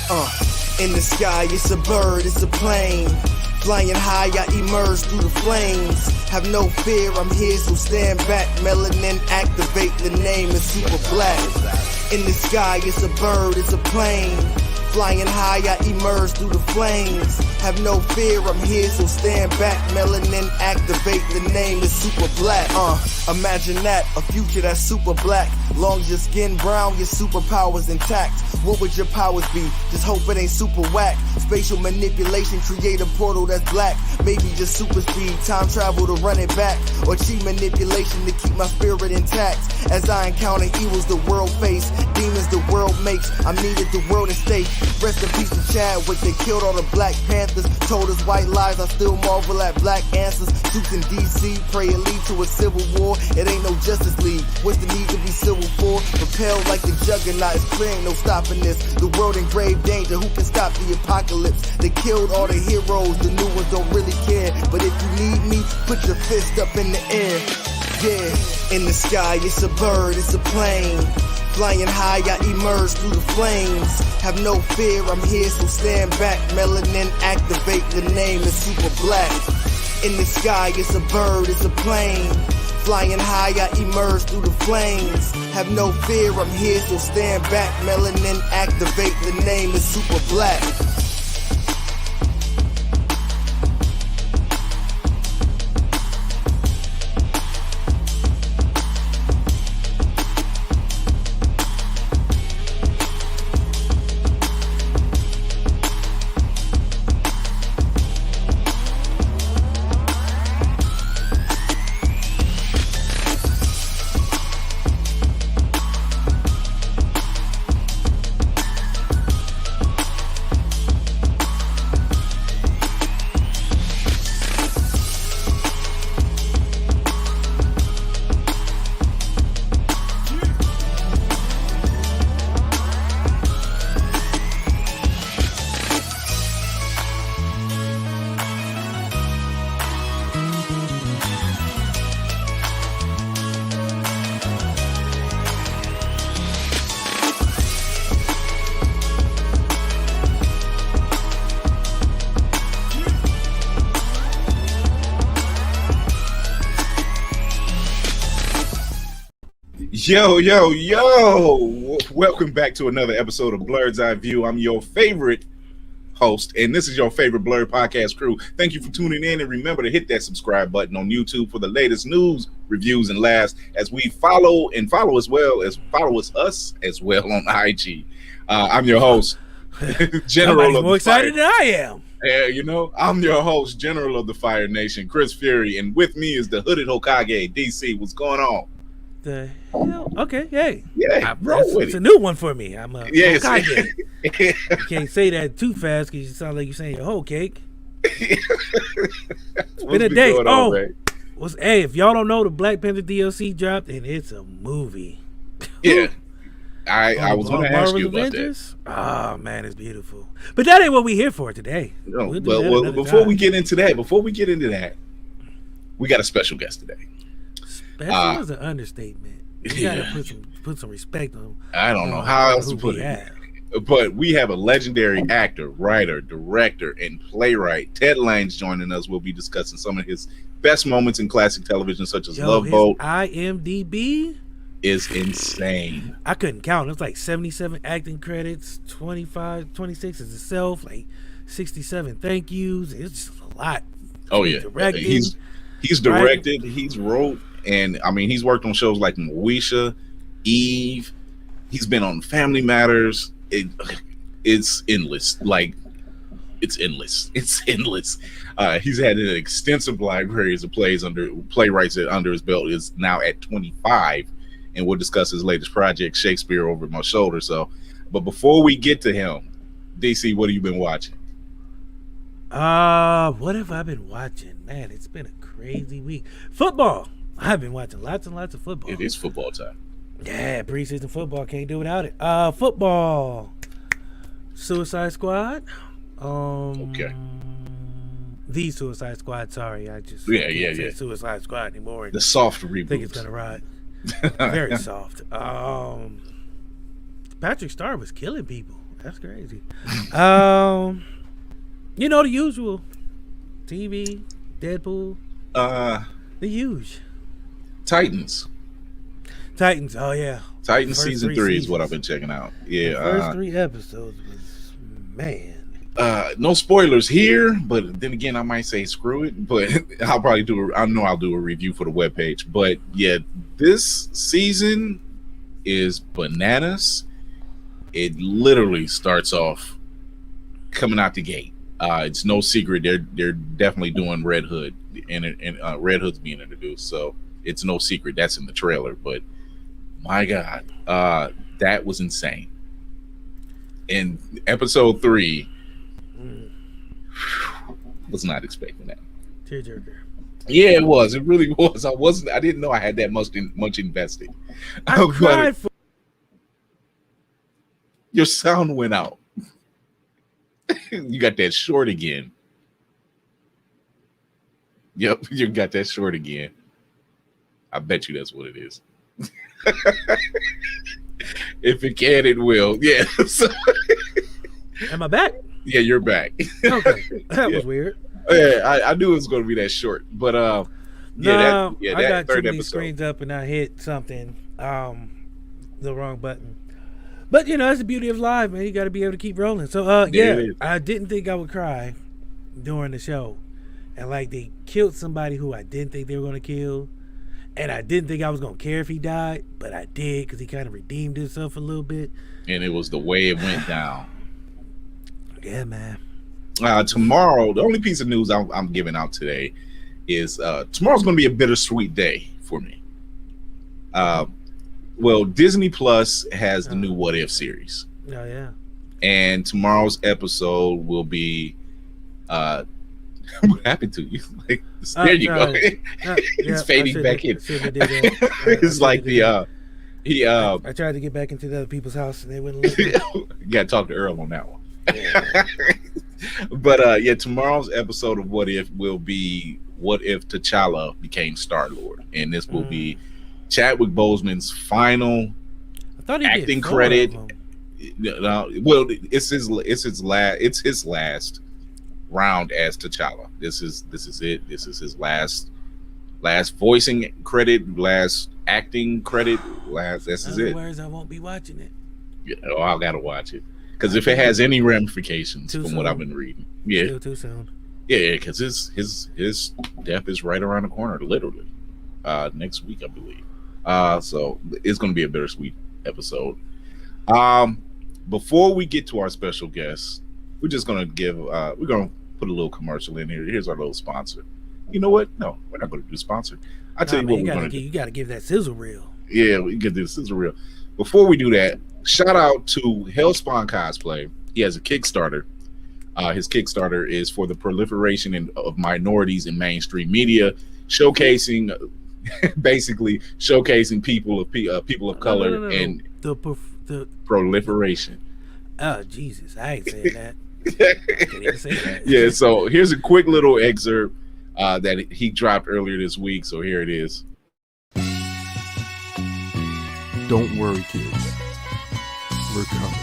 In the sky, it's a bird, it's a plane. Flying high, I emerge through the flames. Have no fear, I'm here, so stand back. Melanin activate, the name is super black. In the sky, it's a bird, it's a plane. Flying high, I emerge through the flames. Have no fear, I'm here, so stand back. Melanin activate, the name is super black. Imagine that, a future that's super black. Long as your skin brown, your superpowers intact. What would your powers be? Just hope it ain't super whack. Spatial manipulation, create a portal that's black. Maybe just super speed, time travel to run it back. Or cheat manipulation to keep my spirit intact. As I encounter evils the world face, demons the world makes, I'm needed the world to stay. Rest in peace to Chadwick, they killed all the Black Panthers. Told us white lies, I still marvel at black answers. Suits in DC, pray it lead to a civil war. It ain't no Justice League, what's the need to be civil for? Propelled like the juggernaut, it's clear ain't no stopping this. The world in grave danger, who can stop the apocalypse? They killed all the heroes, the new ones don't really care. But if you need me, put your fist up in the air. Yeah, in the sky, it's a bird, it's a plane. Flying high, I emerge through the flames. Have no fear, I'm here, so stand back. Melanin activate, the name is super black. In the sky, it's a bird, it's a plane. Flying high, I emerge through the flames. Have no fear, I'm here, so stand back. Melanin activate, the name is super black. Yo. Welcome back to another episode of Blerd's Eye View. I'm your favorite host, and this is your favorite Blerd podcast crew. Thank you for tuning in, and remember to hit that subscribe button on YouTube for the latest news, reviews, and laughs as we follow us as well on IG. I'm your host, General Somebody's of more the excited Fire. than I am. I'm your host, General of the Fire Nation, Chris Fury, and with me is the Hooded Hokage, DC. What's going on? The hell? Okay, hey. Yeah, It's a new one for me. I'm a yes. Hokage. You can't say that too fast because you sound like you're saying your whole cake. It's been a day. Hey, if y'all don't know, the Black Panther DLC dropped, and it's a movie. Yeah. I was going to ask you about Avengers? That. Oh, man, it's beautiful. But that ain't what we're here for today. No, before we get into that, we got a special guest today. Special is an understatement. You gotta put some respect on. I don't know how else to put it. But we have a legendary actor, writer, director, and playwright. Ted Lange joining us. We'll be discussing some of his best moments in classic television, such as Love Boat. IMDb is insane. I couldn't count. It's like 77 acting credits, 26 as itself, like 67 thank yous. It's just a lot. Oh yeah, he's directed, he's wrote. And I mean, he's worked on shows like Moesha, Eve. He's been on Family Matters. It's endless. It's endless. He's had an extensive library of playwrights under his belt. Is now at 25, and we'll discuss his latest project, Shakespeare Over My Shoulder. But before we get to him, DC, what have you been watching? What have I been watching? Man, it's been a crazy week. Football. I've been watching lots and lots of football. It is football time. Yeah, preseason football, can't do without it. Football, Suicide Squad. Okay. The Suicide Squad. Sorry, I just can't say Suicide Squad anymore. The soft reboot. I think it's gonna ride. Very soft. Patrick Star was killing people. That's crazy. You know the usual. TV, Deadpool, the huge. Titans. Oh yeah. Titans season 3 is what I've been checking out. Yeah. The first 3 episodes was, man. No spoilers here, but then again, I might say screw it. But I'll probably I'll do a review for the webpage. But yeah, this season is bananas. It literally starts off coming out the gate. It's no secret they're definitely doing Red Hood, and Red Hood's being introduced. So it's no secret that's in the trailer. But my God, that was insane. In episode 3. Was not expecting that. Tearjerker. Yeah, it was. It really was. I didn't know I had that much invested. I cried for. Your sound went out. You got that short again. Yep, you got that short again. I bet you that's what it is. If it can, it will. Yeah. Am I back? Yeah, you're back. Okay, that was weird. Yeah, I knew it was going to be that short, but I that got third too many episode. screens up and I hit something, the wrong button. But that's the beauty of live, man. You got to be able to keep rolling. So I didn't think I would cry during the show, and like they killed somebody who I didn't think they were going to kill, and I didn't think I was going to care if he died, but I did because he kind of redeemed himself a little bit. And it was the way it went down. Yeah, man. Tomorrow, the only piece of news I'm giving out today is tomorrow's going to be a bittersweet day for me. Well, Disney Plus has the new What If series. Oh, yeah. And tomorrow's episode will be what happened to you? Like, there you go. It's fading back in. It's like I tried to get back into the other people's house and they wouldn't let me. You got to talk to Earl on that one. Yeah. But tomorrow's episode of What If will be what if T'Challa became Star-Lord, and this will be Chadwick Boseman's final acting credit. Well, it's his last round as T'Challa. This is it. This is his last voicing credit, last acting credit. This is it. Otherwise, I won't be watching it. Yeah, I gotta watch it because if it has any ramifications from what I've been reading, Still too soon. Yeah, because his death is right around the corner, literally. Next week, I believe. So it's going to be a bittersweet episode. Before we get to our special guest, we're just going to we're going to put a little commercial in here. Here's our little sponsor. You know what? No, we're not going to do sponsor. I'll tell you what we're going to do. You got to give that sizzle reel. Yeah, we can do the sizzle reel. Before we do that, shout out to Hellspawn Cosplay. He has a Kickstarter. His Kickstarter is for the proliferation of minorities in mainstream media, showcasing people of color and the proliferation. Oh Jesus, I ain't saying that. I can't even say that. Yeah, so here's a quick little excerpt that he dropped earlier this week. So here it is. Don't worry, kids. We're coming.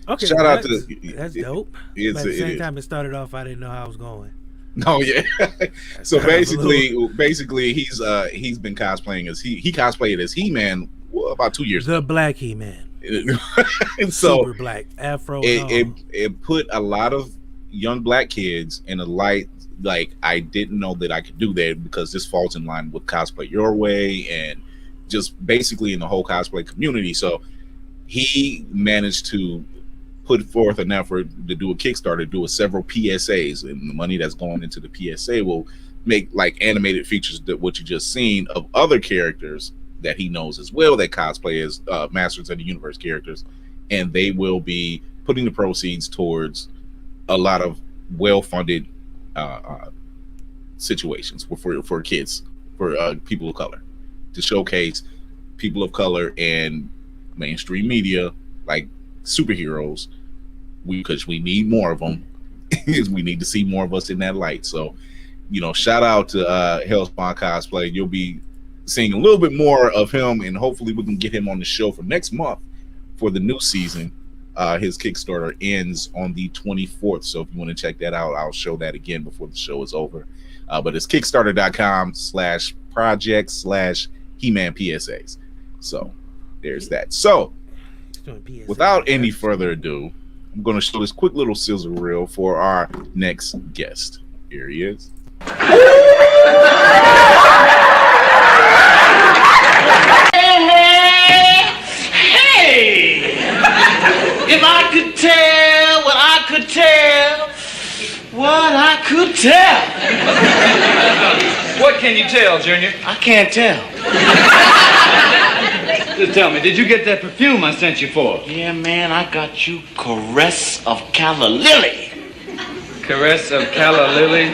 Okay, shout out to that's dope. But at the same time, it started off, I didn't know how I was going. No, yeah. So basically, he's been cosplaying as he cosplayed as He-Man about 2 years ago. The Black He-Man. And so super black afro. It put a lot of young black kids in a light. Like, I didn't know that I could do that because this falls in line with Cosplay Your Way and just basically in the whole cosplay community. So he managed to put forth an effort to do a Kickstarter, do several PSAs, and the money that's going into the PSA will make like animated features that what you just seen of other characters that he knows as well that cosplay as Masters of the Universe characters, and they will be putting the proceeds towards a lot of well-funded situations for kids, for people of color. to showcase people of color and mainstream media like superheroes, because we need more of them. We need to see more of us in that light. So, shout out to Hellspawn Cosplay. You'll be seeing a little bit more of him, and hopefully we can get him on the show for next month for the new season. His Kickstarter ends on the 24th, so if you want to check that out, I'll show that again before the show is over. But it's kickstarter.com/project/He-Man PSAs. So there's that. So without any further ado, I'm going to show this quick little sizzle reel for our next guest. Here he is. If I could tell what I could tell, what I could tell. What can you tell, Junior? I can't tell. Just tell me, did you get that perfume I sent you for? Yeah, man, I got you Caress of Calla Lily. Caress of Calla Lily?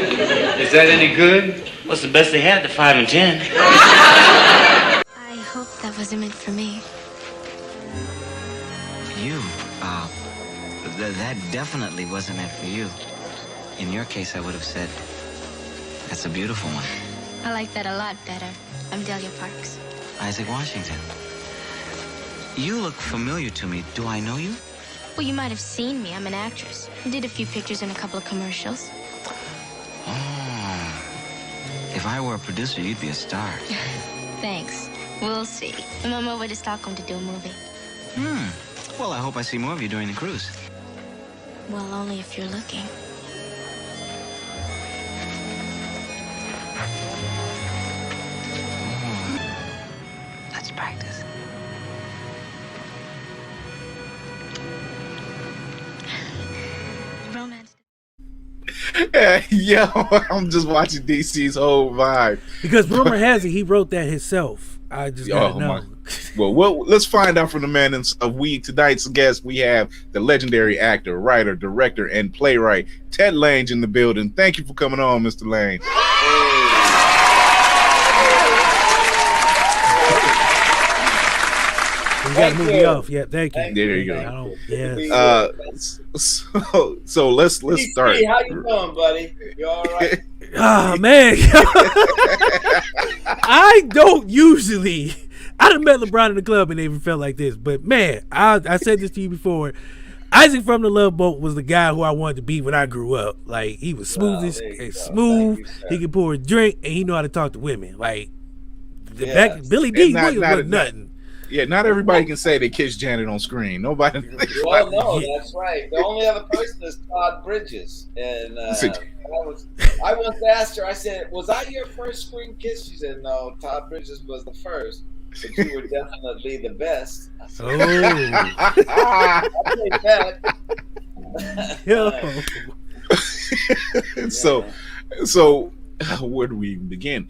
Is that any good? What's the best they had, the 5 and 10? I hope that wasn't meant for me. You, that definitely wasn't meant for you. In your case, I would have said, that's a beautiful one. I like that a lot better. I'm Delia Parks. Issac Washington. You look familiar to me. Do I know you? Well, you might have seen me. I'm an actress. I did a few pictures in a couple of commercials. Oh. If I were a producer, you'd be a star. Thanks. We'll see. I'm on my way to Stockholm to do a movie. Well, I hope I see more of you during the cruise. Well, only if you're looking. Let's practice. Romance. Yo, I'm just watching DC's whole vibe. Because rumor has it he wrote that himself. I just gotta know. Well, let's find out from the man of tonight's guest. We have the legendary actor, writer, director, and playwright Ted Lange in the building. Thank you for coming on, Mr. Lange. You got to move me off. Yeah, thank you. There you go. So let's start. How you doing, buddy? You all right? Oh man, I don't usually. I done met LeBron in the club and they even felt like this, but man, I said this to you before. Isaac from the Love Boat was the guy who I wanted to be when I grew up. Like, he was smooth. He could pour a drink and he knew how to talk to women. Like, Billy D was nothing. Yeah, not everybody can say they kissed Janet on screen. Nobody. Well, no, that's right. The only other person is Todd Bridges, and I once asked her. I said, "Was I your first screen kiss?" She said, "No, Todd Bridges was the first, but you were definitely the best." I said, I'll take that. So where do we begin?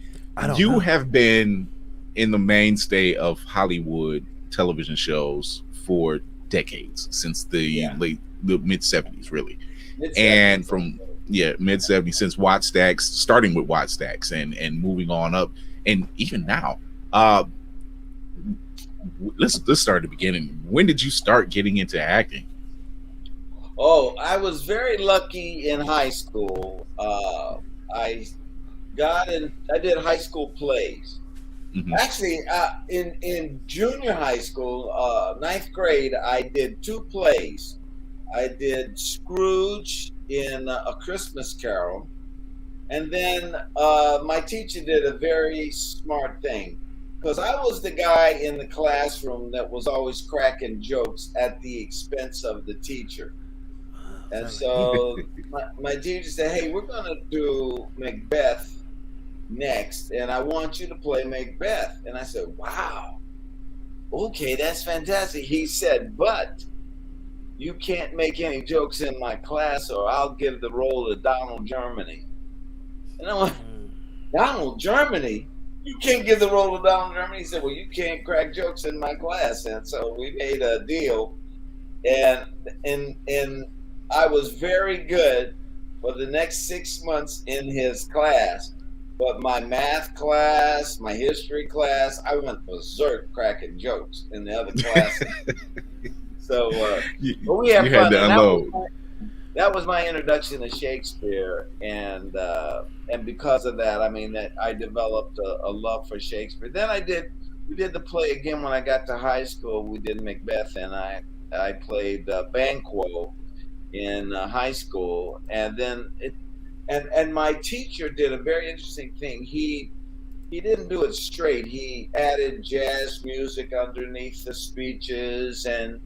You have been in the mainstay of Hollywood television shows for decades, since the mid 70s, really. And from mid 70s, since Wattstax, starting with Wattstax and moving on up, and even now. Let's start at the beginning. When did you start getting into acting? Oh, I was very lucky in high school. I did high school plays. Mm-hmm. Actually, in junior high school, 9th grade, I did 2 plays. I did Scrooge in A Christmas Carol, and then my teacher did a very smart thing, because I was the guy in the classroom that was always cracking jokes at the expense of the teacher. And so my teacher said, "Hey, we're going to do Macbeth next, and I want you to play Macbeth." And I said, "Wow, okay, that's fantastic." He said, "But you can't make any jokes in my class or I'll give the role to Donald Germany." And I went, "Donald Germany? You can't give the role to Donald Germany?" He said, "Well, you can't crack jokes in my class." And so we made a deal, and I was very good for the next 6 months in his class. But my math class, my history class, I went berserk cracking jokes in the other classes. So, but we had fun. To unload. That was my introduction to Shakespeare, and because of that, I mean, that I developed a love for Shakespeare. Then we did the play again when I got to high school. We did Macbeth, and I played Banquo in high school, and then and my teacher did a very interesting thing. He didn't do it straight. He added jazz music underneath the speeches, and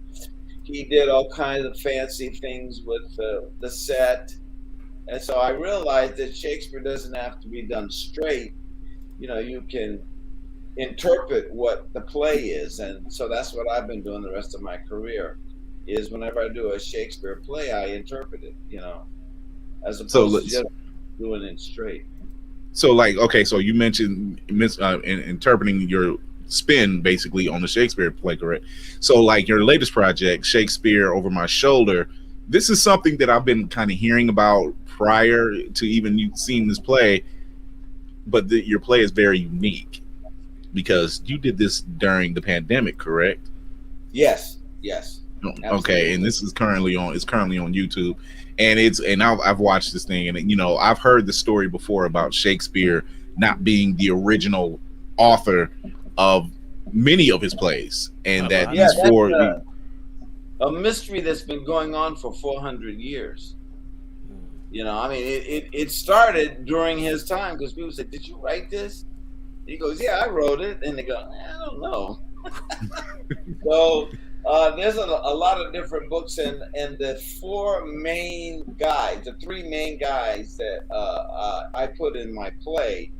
he did all kinds of fancy things with the set. And so I realized that Shakespeare doesn't have to be done straight. You know, you can interpret what the play is. And so that's what I've been doing the rest of my career, is whenever I do a Shakespeare play, I interpret it, you know, as opposed to just doing it straight. So like, okay, so you mentioned interpreting your spin basically on the Shakespeare play, correct? So like your latest project, Shakespeare Over My Shoulder, this is something that I've been kind of hearing about prior to even you seeing this play, but your play is very unique because you did this during the pandemic, correct? Yes. Okay, absolutely. And this is currently on YouTube, and I've watched this thing, and you know, I've heard the story before about Shakespeare not being the original author of many of his plays, and that these four a mystery that's been going on for 400 years. You know, I mean, it started during his time because people said, "Did you write this?" He goes, "Yeah, I wrote it," and they go, "I don't know." So there's a lot of different books, and the three main guys that I put in my play,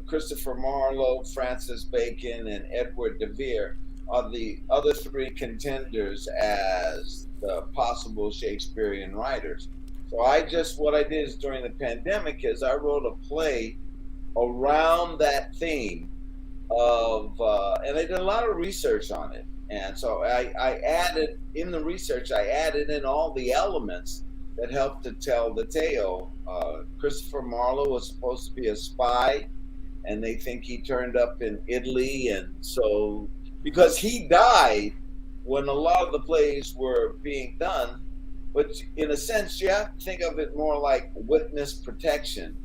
Christopher Marlowe, Francis Bacon, and Edward de Vere, are the other three contenders as the possible Shakespearean writers. So what I did is during the pandemic is I wrote a play around that theme of, and I did a lot of research on it. And so I added in the research, I added in all the elements that helped to tell the tale. Christopher Marlowe was supposed to be a spy, and they think he turned up in Italy. And so, because he died when a lot of the plays were being done, but in a sense, you have to think of it more like witness protection.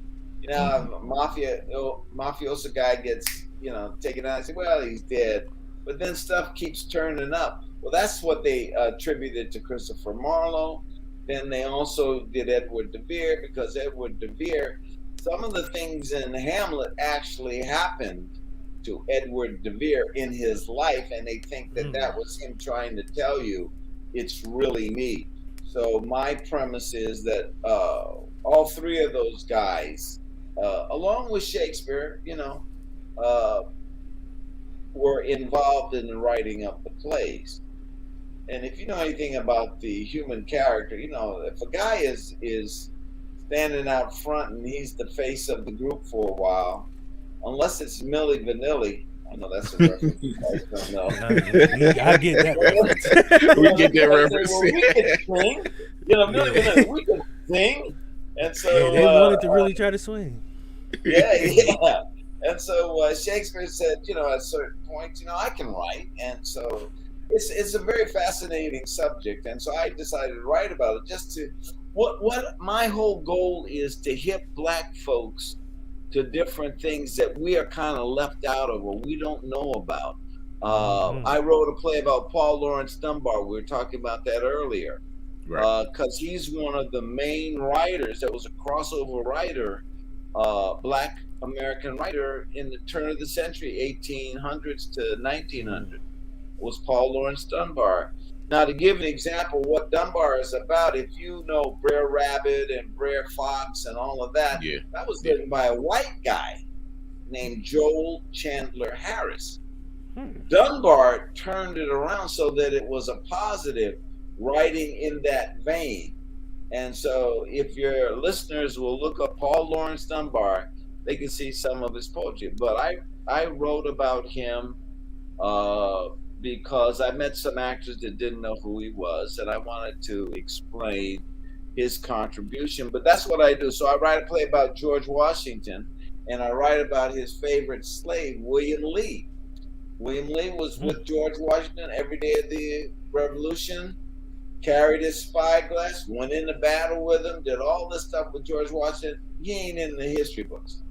You know, mafioso guy gets, you know, taken out and say, well, he's dead. But then stuff keeps turning up. Well, that's what they attributed to Christopher Marlowe. Then they also did Edward de Vere, because Edward de Vere, some of the things in Hamlet actually happened to Edward de Vere in his life, and they think that that was him trying to tell you it's really me. So my premise is that all three of those guys, along with Shakespeare, you know, were involved in the writing of the plays. And if you know anything about the human character, you know, if a guy is standing out front and he's the face of the group for a while, unless it's Milli Vanilli, I know that's a reference you guys don't know. I get that reference. We get that reference. Well, we can sing. You know, Milli Vanilli, we can sing. And so they wanted to really try to swing. Yeah. And so Shakespeare said, you know, at certain points, you know, I can write. And so it's a very fascinating subject. And so I decided to write about it, just to, what my whole goal is to hip Black folks to different things that we are kind of left out of or we don't know about. I wrote a play about Paul Laurence Dunbar. We were talking about that earlier. Right. Because he's one of the main writers that was a crossover writer, Black American writer in the turn of the century, 1800s to 1900, was Paul Laurence Dunbar. Now, to give an example what Dunbar is about, if you know Brer Rabbit and Brer Fox and all of that, that was written by a white guy named Joel Chandler Harris. Dunbar turned it around so that it was a positive, writing in that vein. And so if your listeners will look up Paul Laurence Dunbar, they can see some of his poetry. But I wrote about him because I met some actors that didn't know who he was, and I wanted to explain his contribution. But that's what I do. So I write a play about George Washington, and I write about his favorite slave, William Lee. William Lee was with George Washington every day of the Revolution, carried his spyglass, went into battle with him, did all this stuff with George Washington. He ain't in the history books.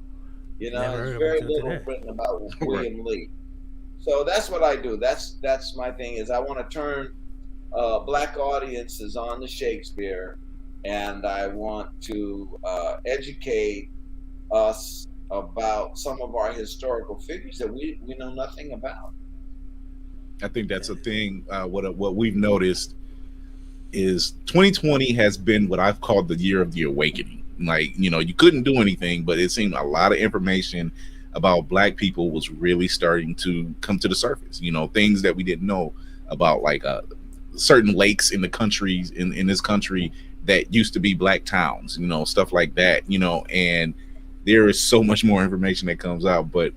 You know, there's very little written about William Lee. So that's what I do. That's my thing, is I want to turn Black audiences on to Shakespeare, and I want to educate us about some of our historical figures that we know nothing about. I think that's a thing. What we've noticed is 2020 has been what I've called the year of the awakening. Like, you know, you couldn't do anything, but it seemed a lot of information about Black people was really starting to come to the surface. You know, things that we didn't know about, like certain lakes in the countries in this country that used to be Black towns, you know, stuff like that, you know, and there is so much more information that comes out. But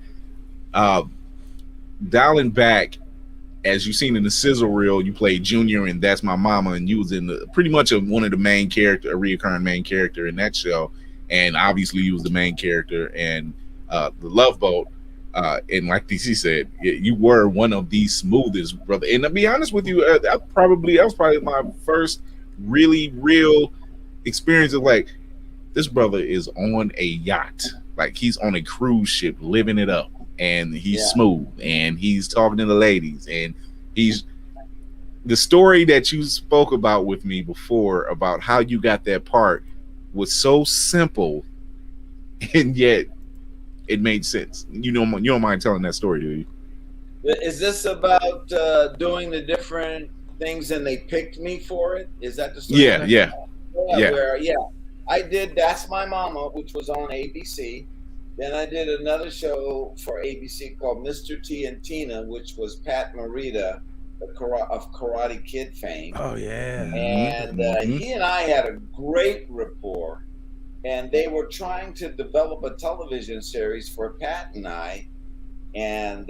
dialing back, as you've seen in the sizzle reel, you played Junior and That's My Mama, and you was in pretty much one of the main character, a reoccurring main character in that show, and obviously you was the main character in the Love Boat. And like DC said, you were one of the smoothest, brother. And to be honest with you, that was probably my first really real experience of, like, this brother is on a yacht, like he's on a cruise ship, living it up, and he's smooth, and he's talking to the ladies, and he's the story that you spoke about with me before about how you got that part was so simple, and yet it made sense. You don't mind telling that story, do you? Is this about doing the different things and they picked me for it? Is that the story? Yeah. Where, I did That's My Mama, which was on ABC. Then I did another show for ABC called Mr. T and Tina, which was Pat Morita of Karate Kid fame. Oh, yeah. And he and I had a great rapport. And they were trying to develop a television series for Pat and I. And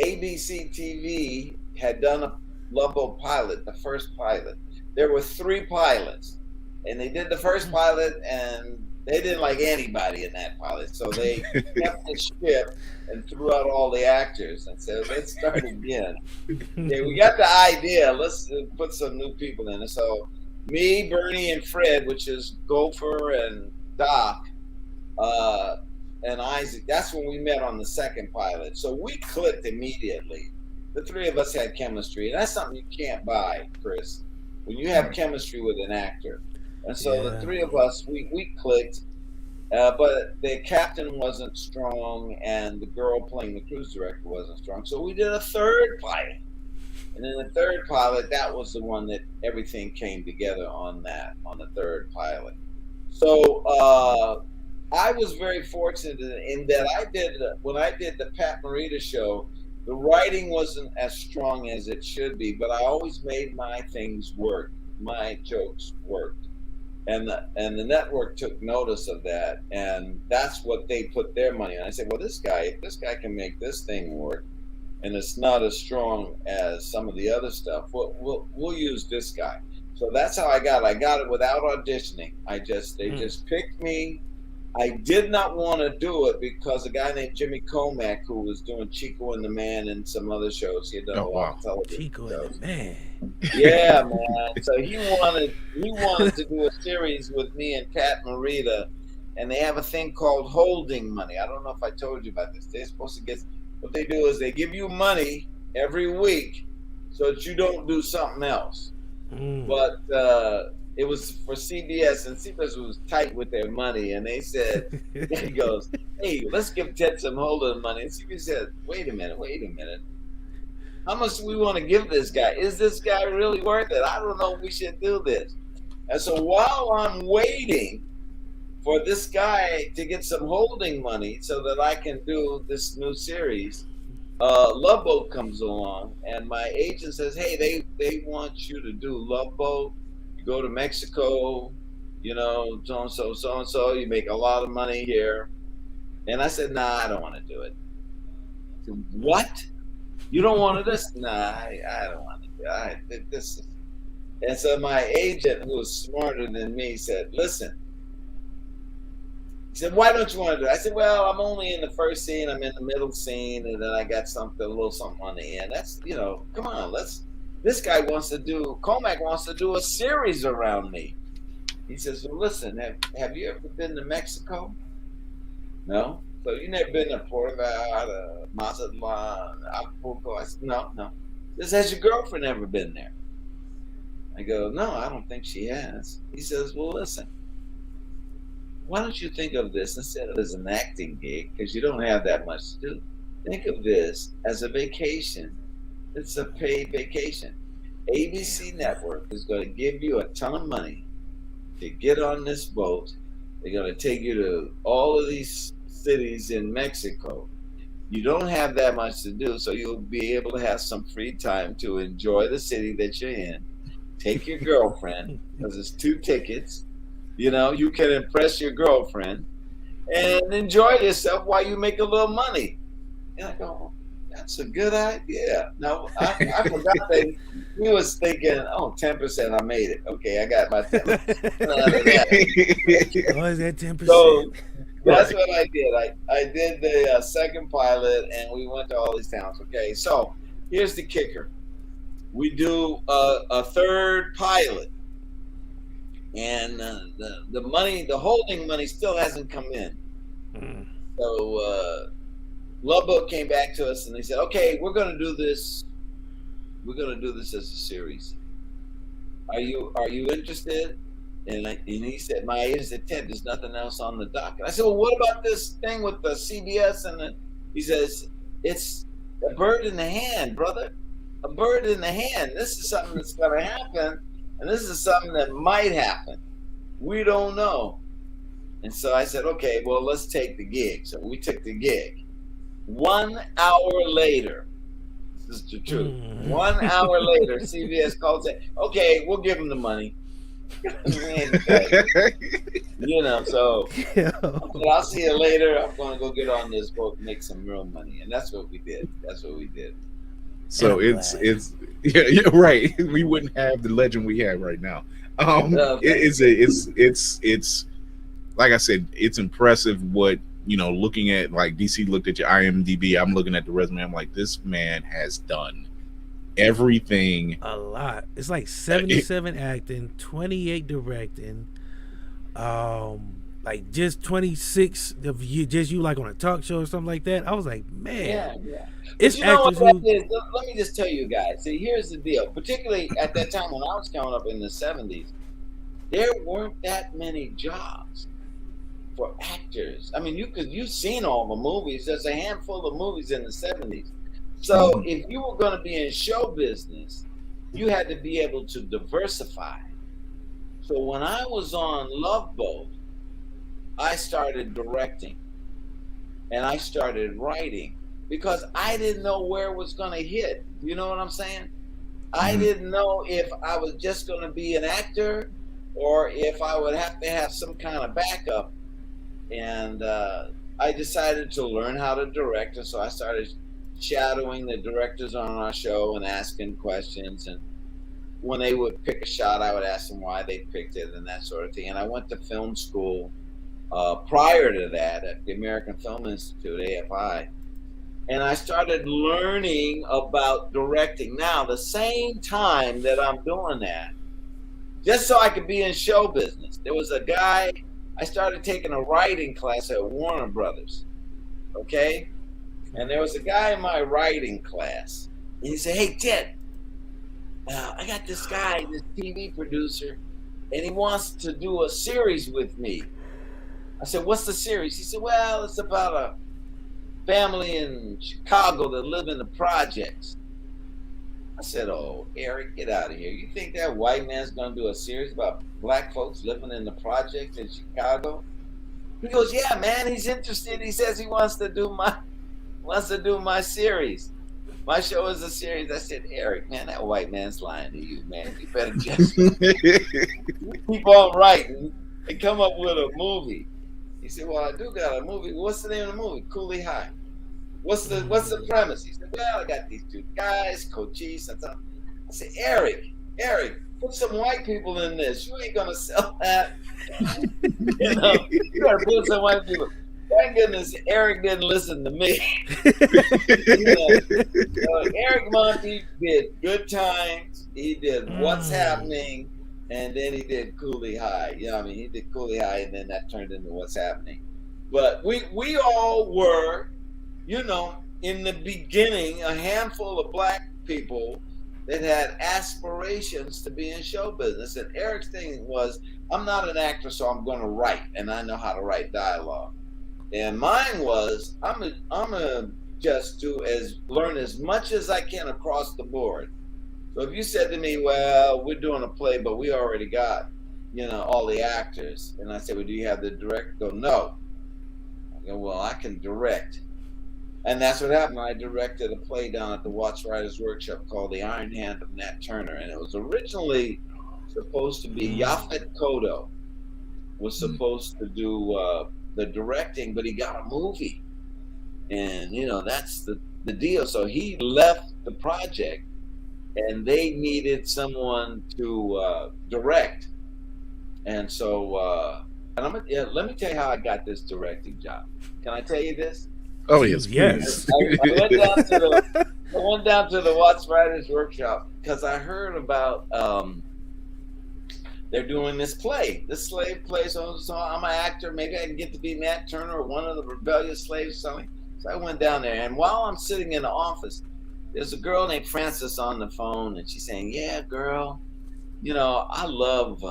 ABC TV had done a Love Boat pilot, the first pilot. There were 3 pilots. And they did the first pilot, and they didn't like anybody in that pilot. So they kept the ship and threw out all the actors and said, let's start again. Okay, we got the idea. Let's put some new people in it. So me, Bernie, and Fred, which is Gopher and Doc, and Isaac, that's when we met on the second pilot. So we clicked immediately. The 3 of us had chemistry. And that's something you can't buy, Chris, when you have chemistry with an actor. And so the 3 of us, we clicked, but the captain wasn't strong, and the girl playing the cruise director wasn't strong. So we did a 3rd pilot. And then the 3rd pilot, that was the one that everything came together on the 3rd pilot. So I was very fortunate in that when I did the Pat Morita show, the writing wasn't as strong as it should be, but I always made my things work. My jokes worked. And the network took notice of that, and that's what they put their money on. I said, well, this guy can make this thing work, and it's not as strong as some of the other stuff. We'll use this guy. So that's how I got it without auditioning. They just picked me. I did not want to do it because a guy named Jimmy Comack, who was doing Chico and the Man and some other shows, he had done a lot of television Chico shows. and the Man. Yeah, man. So he wanted to do a series with me and Pat Morita, and they have a thing called holding money. I don't know if I told you about this. They're supposed to get, what they do is they give you money every week so that you don't do something else. But it was for CBS, and CBS was tight with their money, and they said, he goes, hey, let's give Ted some holding money. And CBS said, wait a minute. How much do we want to give this guy? Is this guy really worth it? I don't know if we should do this. And so while I'm waiting for this guy to get some holding money so that I can do this new series, Love Boat comes along, and my agent says, hey, they want you to do Love Boat. You go to Mexico, you know, so-and-so, you make a lot of money here. And I said, nah, I don't want to do it. Said, what? You don't want to do this? Nah, I don't want to do it. This is... And so my agent, who was smarter than me, said, listen, He said, why don't you want to do it? I said, well, I'm only in the first scene. I'm in the middle scene. And then I got a little something on the end. That's, come on, this guy Comac wants to do a series around me. He says, well, listen, have you ever been to Mexico? No? So you never been to Puerto Vallarta, Mazatlan, Acapulco? I said, no. He says, has your girlfriend ever been there? I go, no, I don't think she has. He says, well, listen, why don't you think of this instead of as an acting gig, because you don't have that much to do. Think of this as a vacation. It's a paid vacation. ABC Network is going to give you a ton of money to get on this boat. They're going to take you to all of these cities in Mexico. You don't have that much to do, so you'll be able to have some free time to enjoy the city that you're in. Take your girlfriend, because it's 2 tickets. You can impress your girlfriend and enjoy yourself while you make a little money. And I go, that's a good idea. Now, I forgot that he was thinking, 10%, I made it. Okay, I got my 10%. What is that 10%? So that's what I did. I did the second pilot, and we went to all these towns. Okay, so here's the kicker. We do a third pilot. And the holding money still hasn't come in. So Love Boat came back to us and they said, okay, we're going to do this. We're going to do this as a series. Are you interested? And he said, my ears at 10. There's nothing else on the docket. I said, well, what about this thing with the CBS? He says, it's a bird in the hand, brother. A bird in the hand. This is something that's going to happen. And this is something that might happen. We don't know. And so I said, okay, well, let's take the gig. So we took the gig. 1 hour later, this is the truth. 1 hour later, CBS called and said, okay, we'll give him the money. So I'll see you later. I'm going to go get on this boat and make some real money. And that's what we did. So it's yeah, right. We wouldn't have the legend we have right now. It's like I said, it's impressive what, looking at, like DC looked at your IMDb, I'm looking at the resume, I'm like, this man has done everything. A lot. It's like 77 acting, 28 directing, like just 26 of you, like on a talk show or something like that. I was like, man. Yeah. It's what that is? Let me just tell you guys. See, here's the deal. Particularly at that time when I was coming up in the 70s, there weren't that many jobs for actors. I mean, you've seen all the movies. There's a handful of movies in the 70s. So if you were going to be in show business, you had to be able to diversify. So when I was on Love Boat, I started directing and I started writing because I didn't know where it was going to hit. You know what I'm saying? I didn't know if I was just going to be an actor or if I would have to have some kind of backup. And I decided to learn how to direct. And so I started shadowing the directors on our show and asking questions. And when they would pick a shot, I would ask them why they picked it and that sort of thing. And I went to film school prior to that at the American Film Institute, AFI. And I started learning about directing. Now, the same time that I'm doing that, just so I could be in show business, there was a guy, I started taking a writing class at Warner Brothers, okay? And there was a guy in my writing class, and he said, hey, Ted, I got this guy, this TV producer, and he wants to do a series with me. I said, what's the series? He said, well, it's about a family in Chicago that live in the projects. I said, oh, Eric, get out of here. You think that white man's going to do a series about black folks living in the projects in Chicago? He goes, yeah, man, he's interested. He says he wants to do my series. My show is a series. I said, Eric, man, that white man's lying to you, man. You better just keep on writing and come up with a movie. He said, well, I do got a movie. What's the name of the movie? Cooley High. What's the premise? He said, well, I got these two guys, Cochise and something. I said, Eric, put some white people in this. You ain't gonna sell that. You know, you gotta put some white people. Thank goodness Eric didn't listen to me. Eric Monty did Good Times. He did What's Happening, and then he did Cooley High. You know, I mean, he did Cooley High, and then that turned into What's Happening. But we all were, you know, in the beginning, a handful of black people that had aspirations to be in show business. And Eric's thing was, I'm not an actor, so I'm going to write, and I know how to write dialogue. And mine was, I'm gonna just learn as much as I can across the board. So if you said to me, well, we're doing a play, but we already got, you know, all the actors, and I said, well, do you have the director? Go, no. I go, well, I can direct. And that's what happened. I directed a play down at the Watch Writers Workshop called The Iron Hand of Nat Turner, and it was originally supposed to be Yaphet Kotto was supposed to do the directing, but he got a movie, and you know, that's the deal. So he left the project, and they needed someone to direct. And so and let me tell you how I got this directing job. Can I tell you this? Oh yes. I went down to the Watch Writers Workshop because I heard about they're doing this play, this slave play. So I'm an actor. Maybe I can get to be Nat Turner or one of the rebellious slaves or something. So I went down there, and while I'm sitting in the office, there's a girl named Frances on the phone, and she's saying, yeah, girl, you know, I love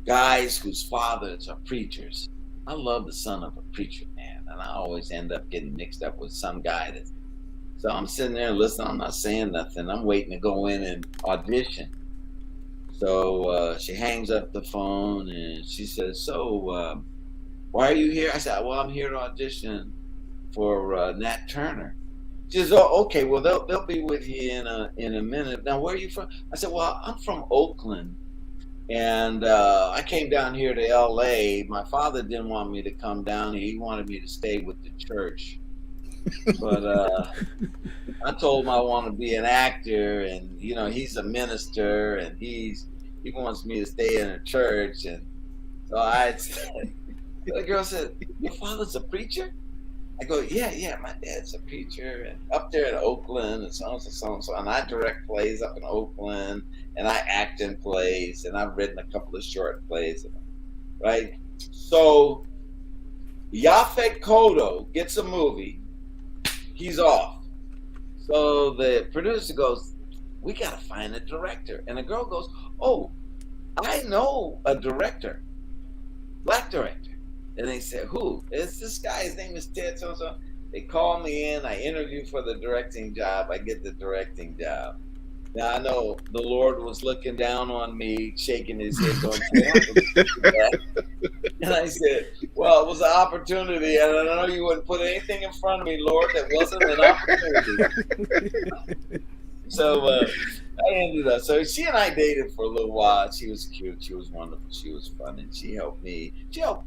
guys whose fathers are preachers. I love the son of a preacher, man. And I always end up getting mixed up with some guy that. So I'm sitting there listening. I'm not saying nothing. I'm waiting to go in and audition. So she hangs up the phone and she says, so why are you here? I said, well, I'm here to audition for Nat Turner. She says, oh, okay, well, they'll be with you in a minute. Now, where are you from? I said, well, I'm from Oakland. And I came down here to LA. My father didn't want me to come down here. He wanted me to stay with the church. But I told him I want to be an actor, and you know, he's a minister, and he wants me to stay in a church. And so I said, the girl said, your father's a preacher? I go, yeah, my dad's a preacher, and up there in Oakland, and so and so. And I direct plays up in Oakland, and I act in plays, and I've written a couple of short plays, right? So Yaphet Kotto gets a movie. He's off. So the producer goes, we got to find a director. And the girl goes, oh, I know a director, black director. And they said, who? It's this guy. His name is Ted so-and-so. They call me in. I interview for the directing job. I get the directing job. Now, I know the Lord was looking down on me, shaking his head, going, and I said, well, it was an opportunity, and I know you wouldn't put anything in front of me, Lord, that wasn't an opportunity. So I ended up, so she and I dated for a little while. She was cute. She was wonderful. She was fun, and she helped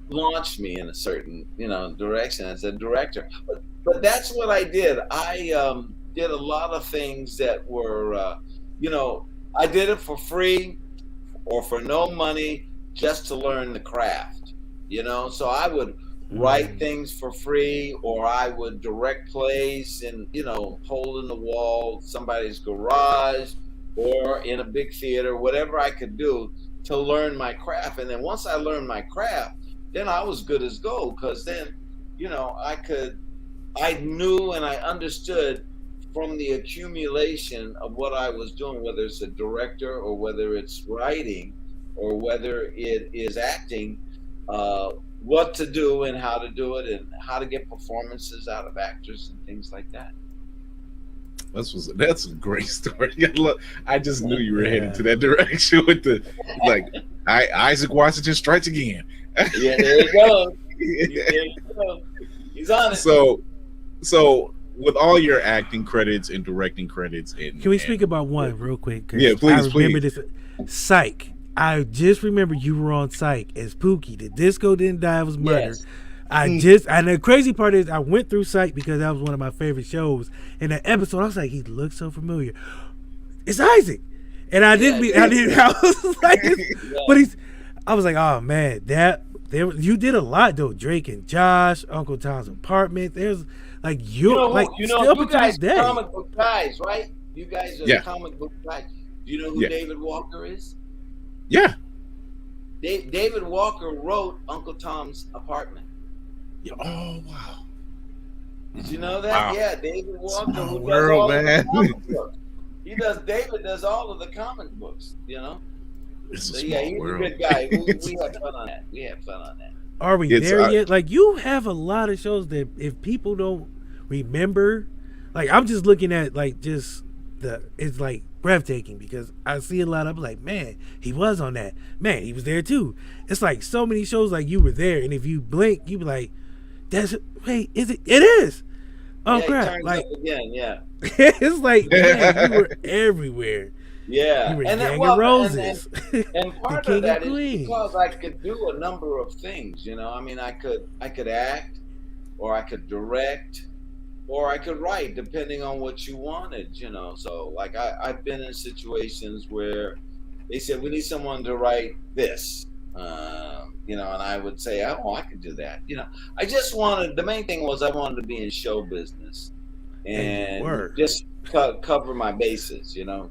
launch me in a certain, you know, direction as a director. But that's what I did. I did a lot of things that were, you know, I did it for free or for no money just to learn the craft, you know. So I would write things for free, or I would direct plays in, you know, hole in the wall, somebody's garage, or in a big theater, whatever I could do to learn my craft. And then once I learned my craft, then I was good as gold, because then, you know, I knew and I understood from the accumulation of what I was doing, whether it's a director or whether it's writing or whether it is acting, what to do and how to do it and how to get performances out of actors and things like that. That's a great story. I just knew you were heading to that direction with the Issac Washington strikes again. Yeah, there you go. He's on it. So with all your acting credits and directing credits, can we speak about one real quick? Yeah, please. I remember this. Psych. I just remember you were on Psych as Pookie. The disco didn't die, was murdered. Yes. And the crazy part is I went through Psych because that was one of my favorite shows. In that episode, I was like, he looks so familiar. It's Isaac. And I didn't. I was like, but I was like, oh man, you did a lot though. Drake and Josh, Uncle Tom's Apartment. There's like you guys are comic book guys, right? You guys are comic book guys. Do you know who David Walker is? Yeah. David Walker wrote Uncle Tom's Apartment. Oh wow. Did you know that? Wow. Yeah, David Walker, who does world, all man. the comic books. David does all of the comic books, you know? He's a good guy. We had fun on that. Are we there yet? Like, you have a lot of shows that if people don't remember, like, I'm just looking at, like, it's like breathtaking because I see a lot of like, man, he was on that. Man, he was there too. It's like so many shows like you were there, and if you blink, you be like, is it? It is. Oh crap! Like again, yeah. It's like, man, you were everywhere. Yeah, you were and Gang of Roses. And part of that is because I could do a number of things. You know, I mean, I could act, or I could direct, or I could write, depending on what you wanted. You know, so like I've been in situations where they said we need someone to write this. You know, and I would say, oh, I could do that. You know, the main thing was I wanted to be in show business and just cover my bases, you know,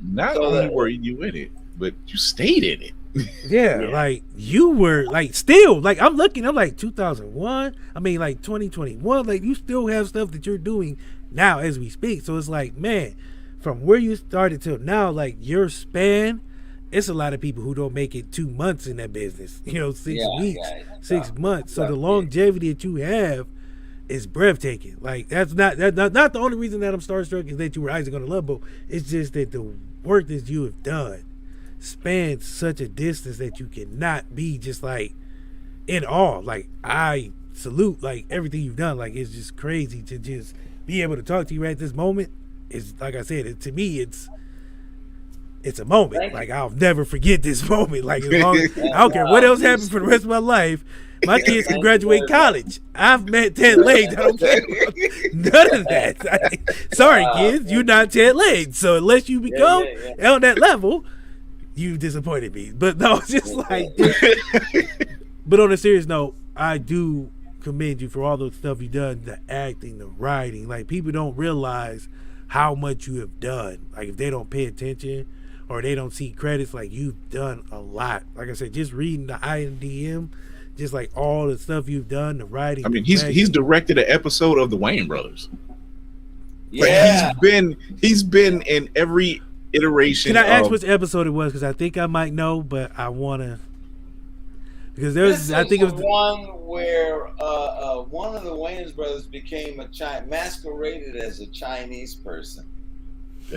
Not only were you in it, but you stayed in it. Yeah, like you were like still like I'm like 2001. I mean, like 2021. Like you still have stuff that you're doing now as we speak. So it's like, man, from where you started till now, like your span. It's a lot of people who don't make it 2 months in that business. You know, 6 weeks, 6 months. So the longevity that you have is breathtaking. Like that's not the only reason that I'm starstruck is that you were Isaac on the Love Boat. It's just that the work that you have done spans such a distance that you cannot be just like in awe. Like I salute like everything you've done. Like it's just crazy to just be able to talk to you at this moment. It's like I said, to me it's a moment. Like I'll never forget this moment. Like as long as, I don't care what else happens for the rest of my life. My kids can graduate college. I've met Ted Legs. I don't care about none of that. Sorry, kids, you're not Ted Legs. So unless you become on that level, you disappointed me. But no, it's just like. But on a serious note, I do commend you for all the stuff you've done, the acting, the writing. Like people don't realize how much you have done. Like if they don't pay attention. Or they don't see credits, like you've done a lot. Like I said, just reading the IMDb, just like all the stuff you've done, the writing. I mean, he's directed an episode of the Wayne Brothers. Yeah, like he's been in every iteration. Can I ask which episode it was? Because I think I might know, but I wanna. Because I think it was one where one of the Wayans brothers became masqueraded as a Chinese person.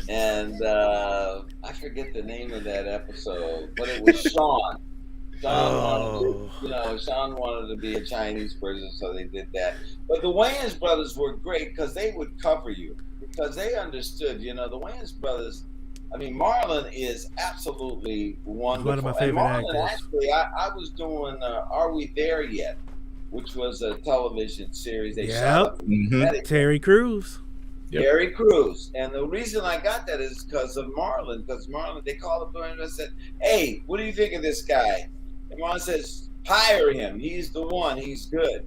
And I forget the name of that episode, but it was Sean. Sean wanted to be a Chinese person, so they did that. But the Wayans brothers were great because they would cover you because they understood. You know, the Wayans brothers. I mean, Marlon is absolutely wonderful. One of my favorite actors. Actually, I was doing Are We There Yet, which was a television series they shot. Terry Crews. Terry Crews. And the reason I got that is because of Marlon. Because Marlon, they called up and said, hey, what do you think of this guy? And Marlon says, hire him. He's the one. He's good.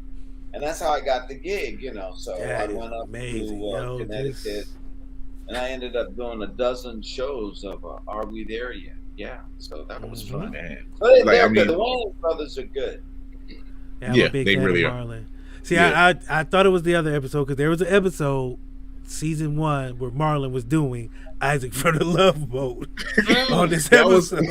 And that's how I got the gig, you know. So I went up to Connecticut. And I ended up doing a dozen shows of Are We There Yet? Yeah. So that was fun. Man. But the Wayans brothers are good. Yeah, they really are. See, I thought it was the other episode because there was an episode season 1 where Marlon was doing Isaac from the Love Boat on this episode.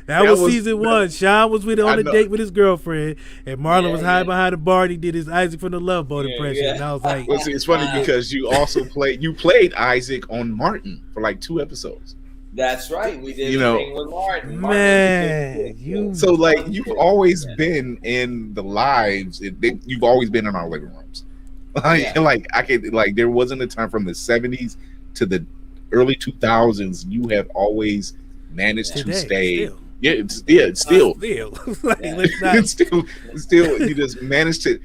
That was season 1. Sean was on a date with his girlfriend, and Marlon was hiding behind a bar and he did his Isaac from the Love Boat impression. And I was like, well, see, it's funny because you also played Isaac on Martin for like 2 episodes. That's right. We did a thing with Martin. Man, so like you've always been in the lives. You've always been in our living rooms. There wasn't a time from the 70s to the early 2000s. You have always managed to stay. Still. Like, still. You just managed to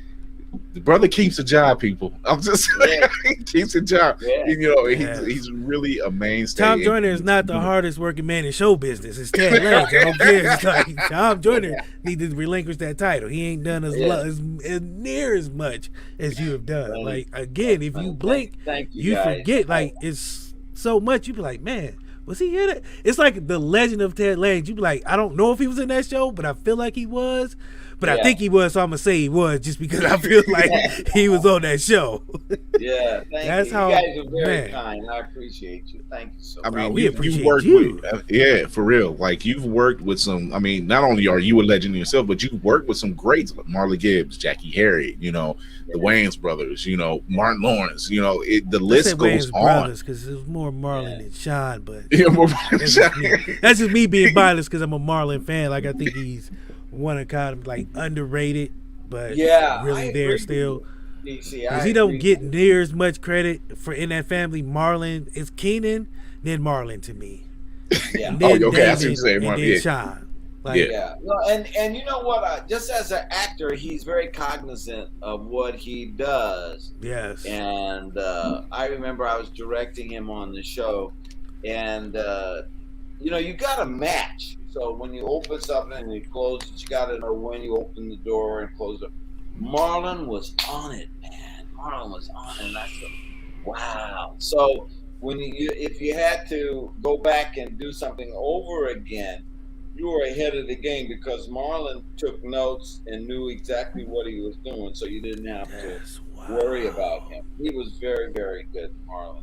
The brother keeps a job, people. I'm just saying, he keeps a job. Yeah. You know, he's really a mainstay. Tom Joyner is not the hardest working man in show business. It's Ted Lange. I don't care. It's like Tom Joyner needs to relinquish that title. He ain't done as near as much as you have done. Like, again, if you blink, you forget. Like, it's so much. You be like, man, was he in it? It's like the legend of Ted Lange. You be like, I don't know if he was in that show, but I feel like he was. But I think he was, so I'm gonna say he was, just because I feel like he was on that show. Yeah, thank you. You guys are very kind. I appreciate you. Thank you so much. I mean, we appreciate you. Yeah, for real. Like, you've worked with some. I mean, not only are you a legend yourself, but you've worked with some greats like Marla Gibbs, Jackie Harriet, you know, the Wayans brothers, you know, Martin Lawrence. You know, the list goes on. Because it was more Marlon than Sean, but that's just me being biased because I'm a Marlon fan. Like, I think he's one of kind of like underrated, but really there still. Because he don't get near as much credit for in that family. Marlon is Keenan, then Marlon to me. Yeah. And then okay. David, I see what you're saying. and then Sean. Like, Well, and you know what? Just as an actor, he's very cognizant of what he does. Yes. And I remember I was directing him on the show, and you know, you got to match. So when you open something and you close it, you got to know when you open the door and close it. Marlon was on it, man. Marlon was on it. And I said, wow. So when if you had to go back and do something over again, you were ahead of the game because Marlon took notes and knew exactly what he was doing, so you didn't have to worry about him. He was very, very good, Marlon.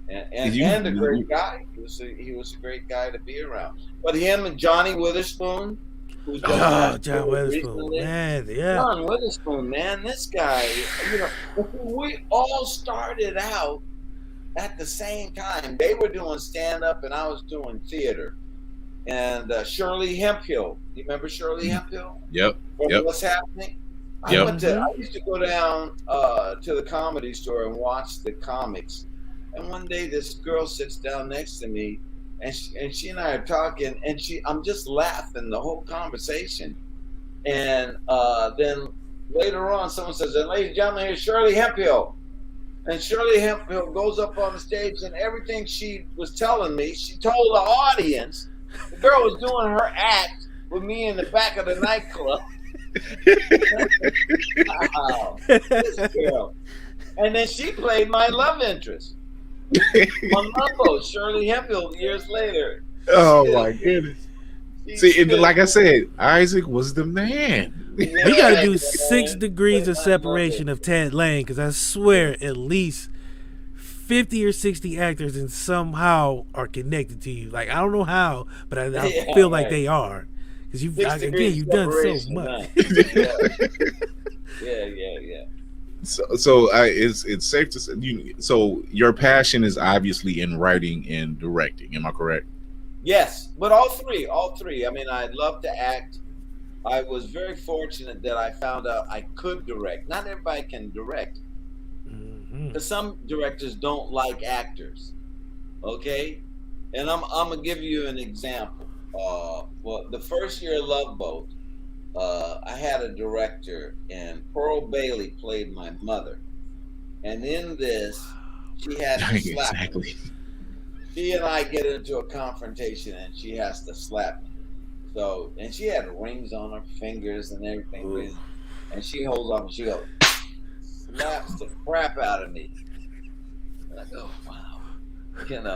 And a great guy. He was a great guy to be around. But him and Johnny Witherspoon, who's John Witherspoon, man, John Witherspoon, man, this guy, you know, we all started out at the same time. They were doing stand-up and I was doing theater. And Shirley Hemphill, you remember Shirley Hemphill? Yep. What's Happening? I used to go down to the Comedy Store and watch the comics. And one day this girl sits down next to me, and she and I are talking, and I'm just laughing the whole conversation. And then later on, someone says, and ladies and gentlemen, here's Shirley Hemphill. And Shirley Hemphill goes up on the stage, and everything she was telling me, she told the audience. The girl was doing her act with me in the back of the nightclub. Wow, this girl. And then she played my love interest. On Mumbo, Shirley Hemphill, years later. Oh my goodness. See, like I said, Isaac was the man. We got to do 6 degrees of separation of Ted Lange, because I swear at least 50 or 60 actors and somehow are connected to you. Like, I don't know how, but I feel like they are. Because you've done so much. Yeah. So it's safe to say. So your passion is obviously in writing and directing. Am I correct? Yes, but all three. I mean, I love to act. I was very fortunate that I found out I could direct. Not everybody can direct. Because some directors don't like actors. Okay? And I'm going to give you an example. Well, the first year of Love Boat, I had a director, and Pearl Bailey played my mother. And in this, she had to slap me. She and I get into a confrontation, and she has to slap me. So, and she had rings on her fingers and everything. Ooh. And she holds off and she goes, slaps the crap out of me. And I go, wow. You know,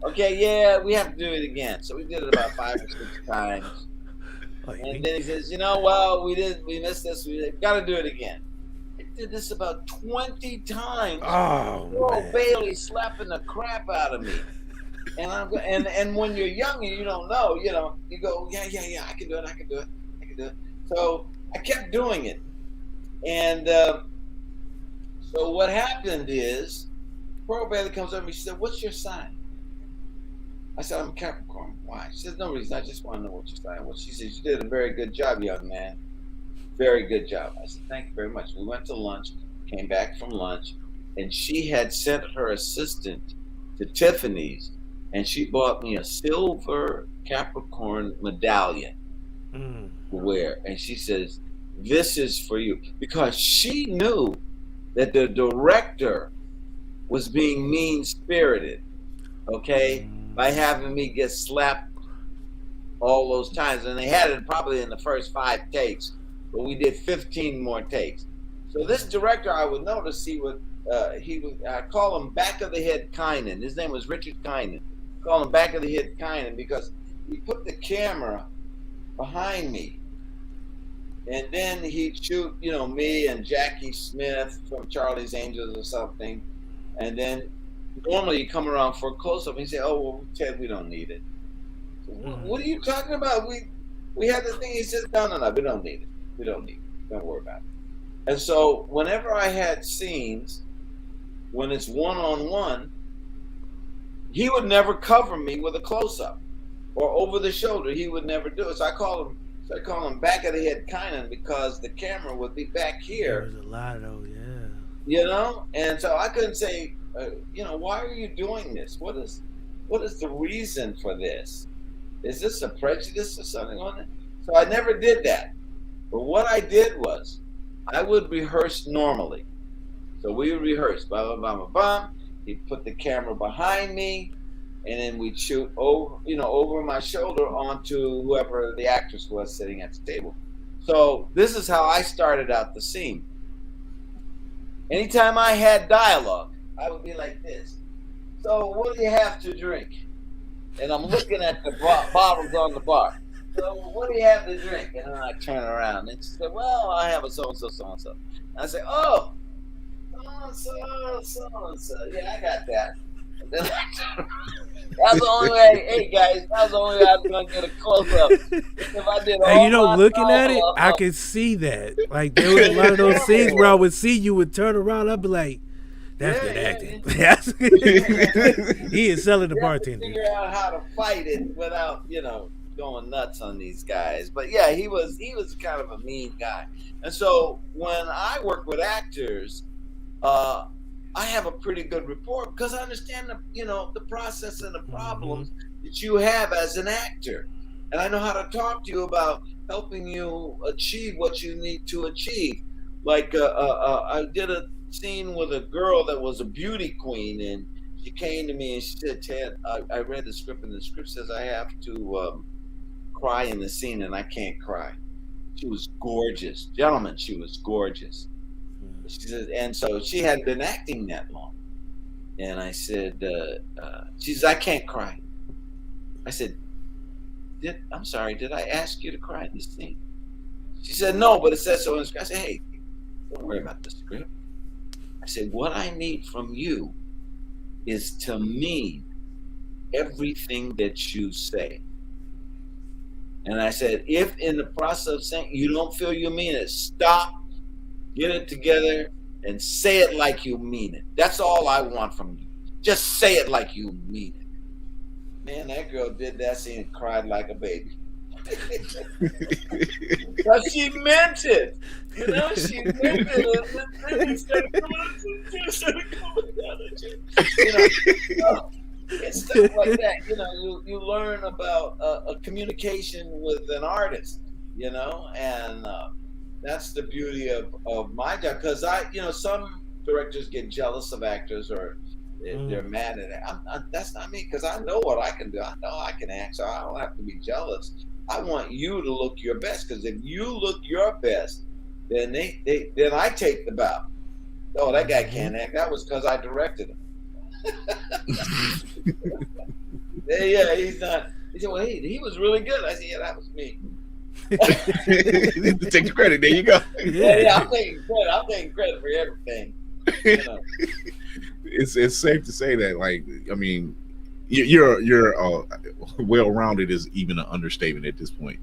okay, yeah, we have to do it again. So we did it about 5 or 6 times. And then he says, you know, well, we missed this. We got to do it again. I did this about 20 times. Oh, Bailey slapping the crap out of me. And and when you're young and you don't know, you know, you go, yeah, I can do it. So I kept doing it. And so what happened is, Pearl Bailey comes up to me, she said, what's your sign? I said, I'm a Capricorn. Why? She says, no reason. I just want to know what your sign was. She says, you did a very good job, young man. Very good job. I said, thank you very much. We went to lunch, came back from lunch, and she had sent her assistant to Tiffany's, and she bought me a silver Capricorn medallion to wear. And she says, this is for you. Because she knew that the director was being mean-spirited, okay, by having me get slapped all those times. And they had it probably in the first 5 takes, but we did 15 more takes. So this director, I would notice he would, I call him back of the head Kynan. His name was Richard Kynan. Call him back of the head Kynan because he put the camera behind me. And then he'd shoot, you know, me and Jackie Smith from Charlie's Angels or something. And then normally you come around for a close-up and you say, oh, well, Ted, we don't need it. So, what are you talking about? We had the thing. He says, no, we don't need it. We don't need it. Don't worry about it. And so whenever I had scenes, when it's one-on-one, he would never cover me with a close-up or over the shoulder. He would never do it. So I call him back of the head Kynan because the camera would be back here. There's a lot of those, yeah. You know, and so I couldn't say, you know, why are you doing this? What is the reason for this? Is this a prejudice or something on it? So I never did that. But what I did was I would rehearse normally. So we would rehearse, blah, blah, blah, blah, blah. He'd put the camera behind me, and then we'd shoot over my shoulder onto whoever the actress was sitting at the table. So this is how I started out the scene. Anytime I had dialogue, I would be like this. So what do you have to drink? And I'm looking at the bottles on the bar. So what do you have to drink? And then I turn around and she said, well, I have a so-and-so, so-and-so. And I say, oh, so-and-so, so-and-so. Yeah, I got that. And then that's the only way, hey guys, that's the only way I was going to get a close-up. If I did and you know, looking at it, I could see that. Like, there was a lot of those scenes where I would see you would turn around, I'd be like, that's good acting. He is selling the bartender. Figure out how to fight it without, you know, going nuts on these guys. But yeah, he was kind of a mean guy. And so when I work with actors, I have a pretty good rapport because I understand the process and the problems that you have as an actor. And I know how to talk to you about helping you achieve what you need to achieve. Like I did a scene with a girl that was a beauty queen, and she came to me and she said, Ted, I read the script, and the script says I have to cry in the scene, and I can't cry. She was gorgeous. Gentlemen, she was gorgeous. She said, and so she hadn't been acting that long. And I said, she says, I can't cry. I said, I'm sorry, did I ask you to cry in this scene? She said, no, but it says so in the script. I said, hey, don't worry about the script. I said, what I need from you is to mean everything that you say. And I said, if in the process of saying you don't feel you mean it, stop, get it together, and say it like you mean it. That's all I want from you. Just say it like you mean it. Man, that girl did that scene and cried like a baby. But she meant it. You know, she meant it. And then started coming down. It's stuff like that. You know, you learn about a communication with an artist, you know, and that's the beauty of my job. Because some directors get jealous of actors or they're mad at it. That's not me, because I know what I can do. I know I can act, so I don't have to be jealous. I want you to look your best, because if you look your best, then then I take the bow. Oh, that guy can't act. That was because I directed him. Yeah, he's not. He said, well, he was really good. I said, yeah, that was me. Take the credit. There you go. Yeah, I'm taking credit. I'm taking credit for everything. You know. It's safe to say that, like, I mean, you're well-rounded is even an understatement at this point.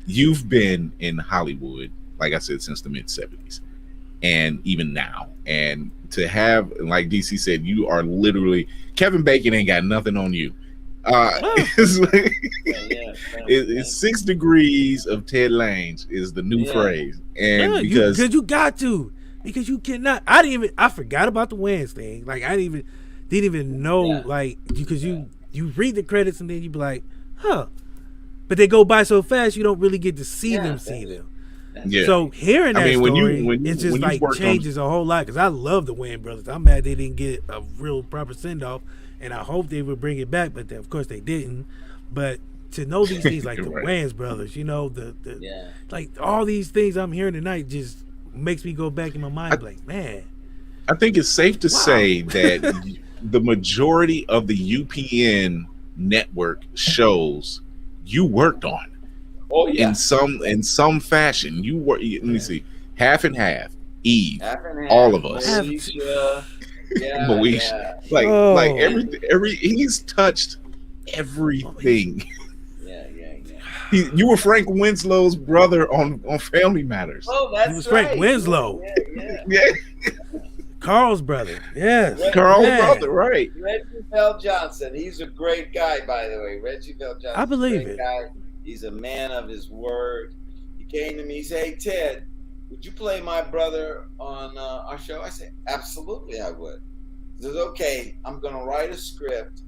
You've been in Hollywood, like I said, since the mid-70s, and even now. And to have, like DC said, you are literally, Kevin Bacon ain't got nothing on you. It's 6 degrees of Ted Lange is the new phrase, and because you got to, because you cannot. I forgot about the Wayans thing. Like, I didn't even know, like, because you read the credits and then you be like, huh, but they go by so fast you don't really get to see them. Yeah. So hearing that story, it just like changes a whole lot. Because I love the Wayans brothers. I'm mad they didn't get a real proper send off, and I hope they would bring it back. But of course they didn't. But to know these things like the Wayans brothers, you know, like all these things I'm hearing tonight just makes me go back in my mind like, man. I think it's safe to say that the majority of the UPN network shows you worked on. Oh yeah. In some fashion. You were, let me see, half and half. Eve. Half and half. All of us. Moesha. Moesha. Like every he's touched everything. You were Frank Winslow's brother on Family Matters. Oh, that's he was Frank Winslow. Yeah. Carl's brother. Yes. Carl's brother, right. Reggie Bell Johnson. He's a great guy, by the way. Reggie Bell Johnson. I believe it. Guy. He's a man of his word. He came to me, he said, "Hey, Ted, would you play my brother on our show?" I said, "Absolutely, I would." He says, "Okay, I'm going to write a script,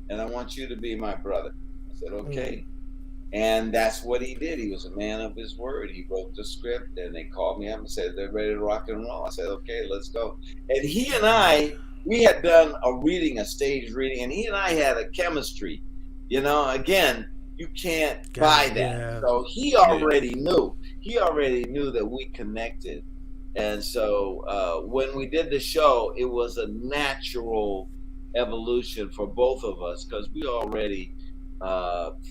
and I want you to be my brother." I said, "Okay." And that's what he did. He was a man of his word. He wrote the script, and they called me up and said, "They're ready to rock and roll." I said, "Okay, let's go." And he and I, we had done a stage reading, and he and I had a chemistry. You know, again, you can't buy that. Yeah. So he already knew. He already knew that we connected. And so when we did the show, it was a natural evolution for both of us because we already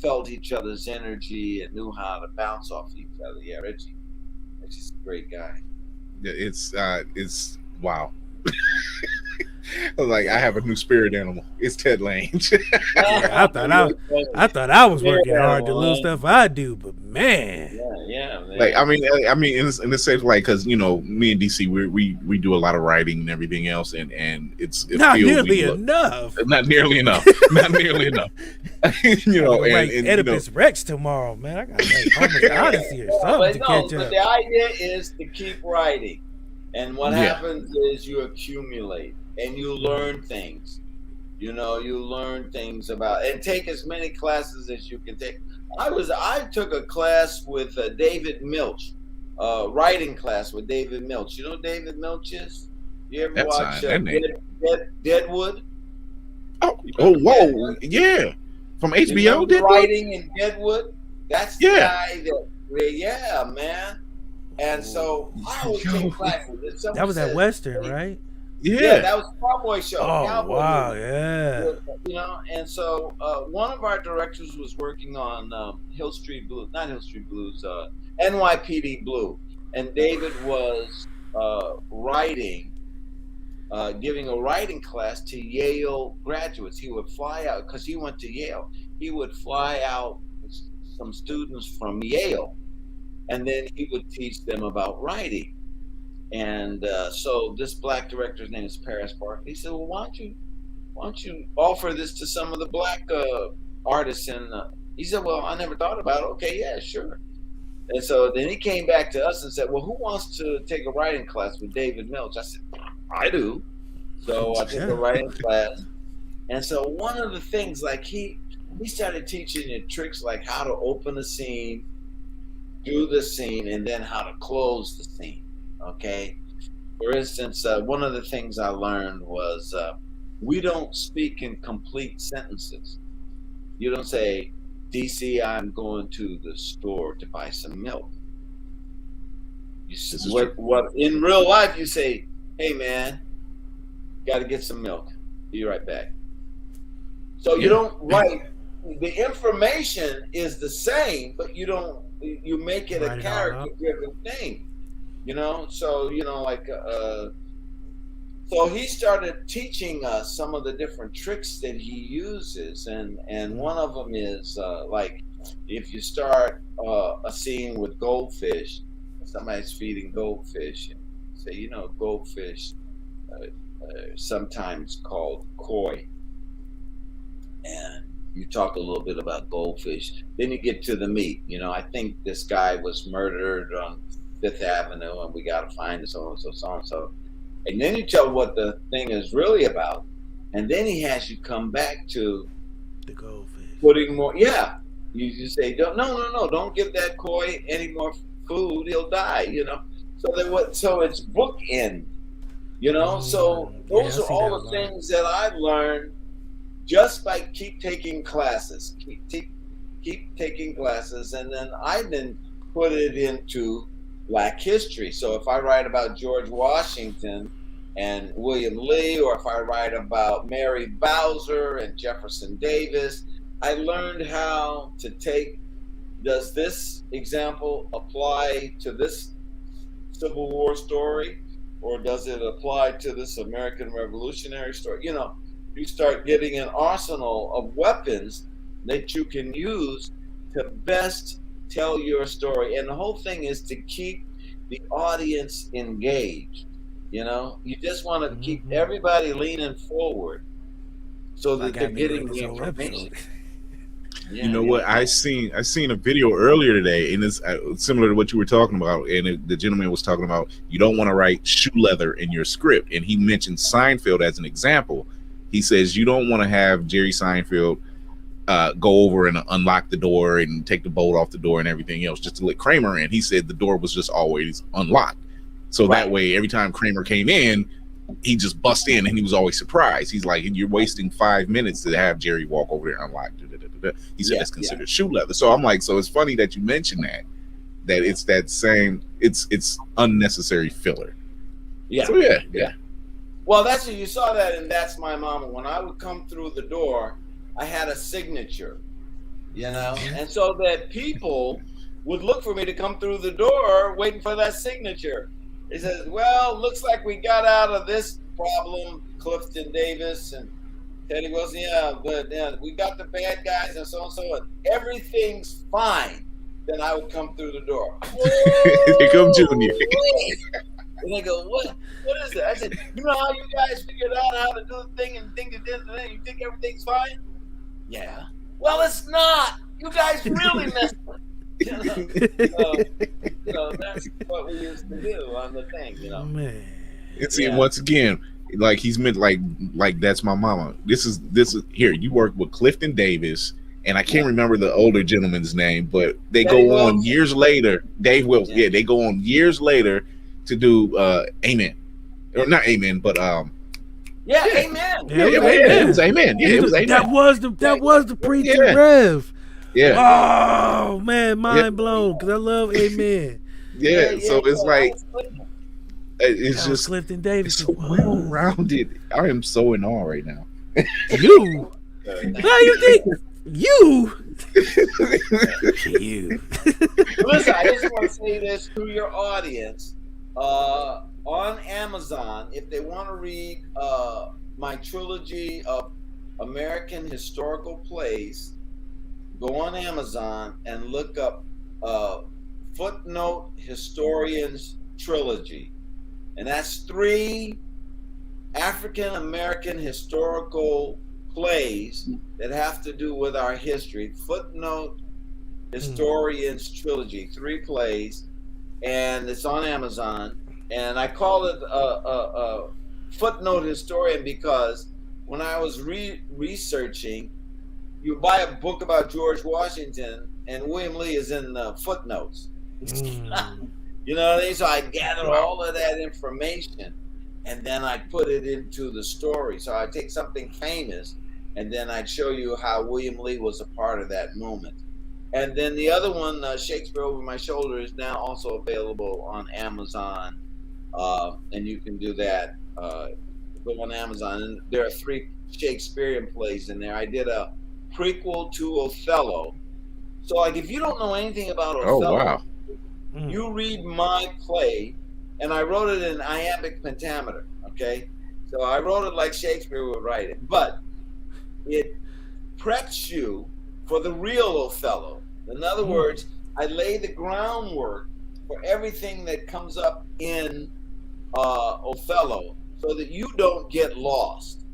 felt each other's energy and knew how to bounce off each other. Yeah, Reggie's a great guy. Yeah, it's wow. I was like, I have a new spirit animal. It's Ted Lange. I thought I was working hard to little stuff I do, but man. Yeah. Like I mean, in the sense, like, because me and DC, we do a lot of writing and everything else, and it's not nearly enough. Not nearly enough. Not nearly enough. And Oedipus Rex tomorrow, man. I gotta make Homer's Odyssey or something to catch up. The idea is to keep writing, and what happens is you accumulate. And you learn things, you learn things about, and take as many classes as you can take. I took a class with David Milch, writing class with David Milch. You know who David Milch is? You ever watch Deadwood? Oh, whoa, yeah, from HBO. Deadwood? Writing in Deadwood. That's the guy that, man. And so I always take classes. That was at Western, right? Yeah, that was Cowboy Show. Oh, Cowboy wow, yeah. And so one of our directors was working on Hill Street Blues, not Hill Street Blues, NYPD Blue. And David was giving a writing class to Yale graduates. He would fly out, because he went to Yale. He would fly out some students from Yale, and then he would teach them about writing. And so this black director's name is Paris Barkley. He said, "Well, why don't you offer this to some of the black artists?" And he said, "Well, I never thought about it." Okay, yeah, sure. And so then he came back to us and said, "Well, who wants to take a writing class with David Milch?" I said, "I do." So I took a writing class. And so one of the things, like he started teaching you tricks like how to open a scene, do the scene, and then how to close the scene. Okay. For instance, one of the things I learned was we don't speak in complete sentences. You don't say, "DC, I'm going to the store to buy some milk." What in real life you say, "Hey man, got to get some milk. Be right back." So you don't write. The information is the same, but you make it a character-driven thing. So so he started teaching us some of the different tricks that he uses, and one of them is like if you start a scene with goldfish, somebody's feeding goldfish, and say, goldfish sometimes called koi, and you talk a little bit about goldfish, then you get to the meat. I think this guy was murdered on Fifth Avenue, and we got to find so and so. And then you tell what the thing is really about, and then he has you come back to the goldfish. Putting more, You just say, don't give that koi any more food, he'll die. So it's bookend. So those are all the things that I've learned just by keep taking classes, keep taking classes, and then I put it into Black history. So if I write about George Washington and William Lee, or if I write about Mary Bowser and Jefferson Davis, I learned how to does this example apply to this Civil War story, or does it apply to this American Revolutionary story? You start getting an arsenal of weapons that you can use to best tell your story. And the whole thing is to keep the audience engaged. You just want to keep everybody leaning forward so that they're getting the information. You know what? I seen a video earlier today, and it's similar to what you were talking about. And the gentleman was talking about you don't want to write shoe leather in your script, and he mentioned Seinfeld as an example. He says you don't want to have Jerry Seinfeld go over and unlock the door and take the bolt off the door and everything else just to let Kramer in. He said the door was just always unlocked, so that way every time Kramer came in, he just bust in and he was always surprised. He's like, you're wasting 5 minutes to have Jerry walk over there and unlock. He said that's considered shoe leather. So I'm like, so it's funny that you mentioned that it's that same, it's unnecessary filler. Yeah. So yeah. Well, you saw that in That's My Mama. When I would come through the door, I had a signature, and so that people would look for me to come through the door waiting for that signature. He says, well, looks like we got out of this problem, Clifton Davis and Teddy Wilson. But we got the bad guys and so and so, and everything's fine. Then I would come through the door. Here come Junior. And they go, what is it? I said, you know how you guys figured out how to do the thing and think it is, and then you think everything's fine? Yeah. Well, it's not. You guys really messed up. That's what we used to do on the thing, Man. It's once again, like he's meant like That's My Mama. This is here. You work with Clifton Davis, and I can't remember the older gentleman's name, but they go on years later. Dave Wilson. Yeah, they go on years later to do Amen, or not Amen, but Amen. It was Amen. Yeah, it was Amen. That was the preacher Rev. Yeah. Oh man, mind blown because I love Amen. So it's like it's just Clifton Davis. It's so well rounded. I am so in awe right now. You? How you think? You? Listen, I just want to say this to your audience. On Amazon, if they want to read my trilogy of American historical plays, go on Amazon and look up Footnote Historians Trilogy. And that's 3 African American historical plays that have to do with our history. Footnote Historians Trilogy, 3 plays, and it's on Amazon. And I call it a footnote historian because when I was researching, you buy a book about George Washington and William Lee is in the footnotes. You know what I mean? So I gather all of that information and then I put it into the story. So I take something famous and then I'd show you how William Lee was a part of that moment. And then the other one, Shakespeare Over My Shoulder, is now also available on Amazon. And you can do that. Go on Amazon. And there are 3 Shakespearean plays in there. I did a prequel to Othello. So like if you don't know anything about Othello, you read my play, and I wrote it in iambic pentameter, okay? So I wrote it like Shakespeare would write it, but it preps you for the real Othello. In other words, I lay the groundwork for everything that comes up in Othello so that you don't get lost.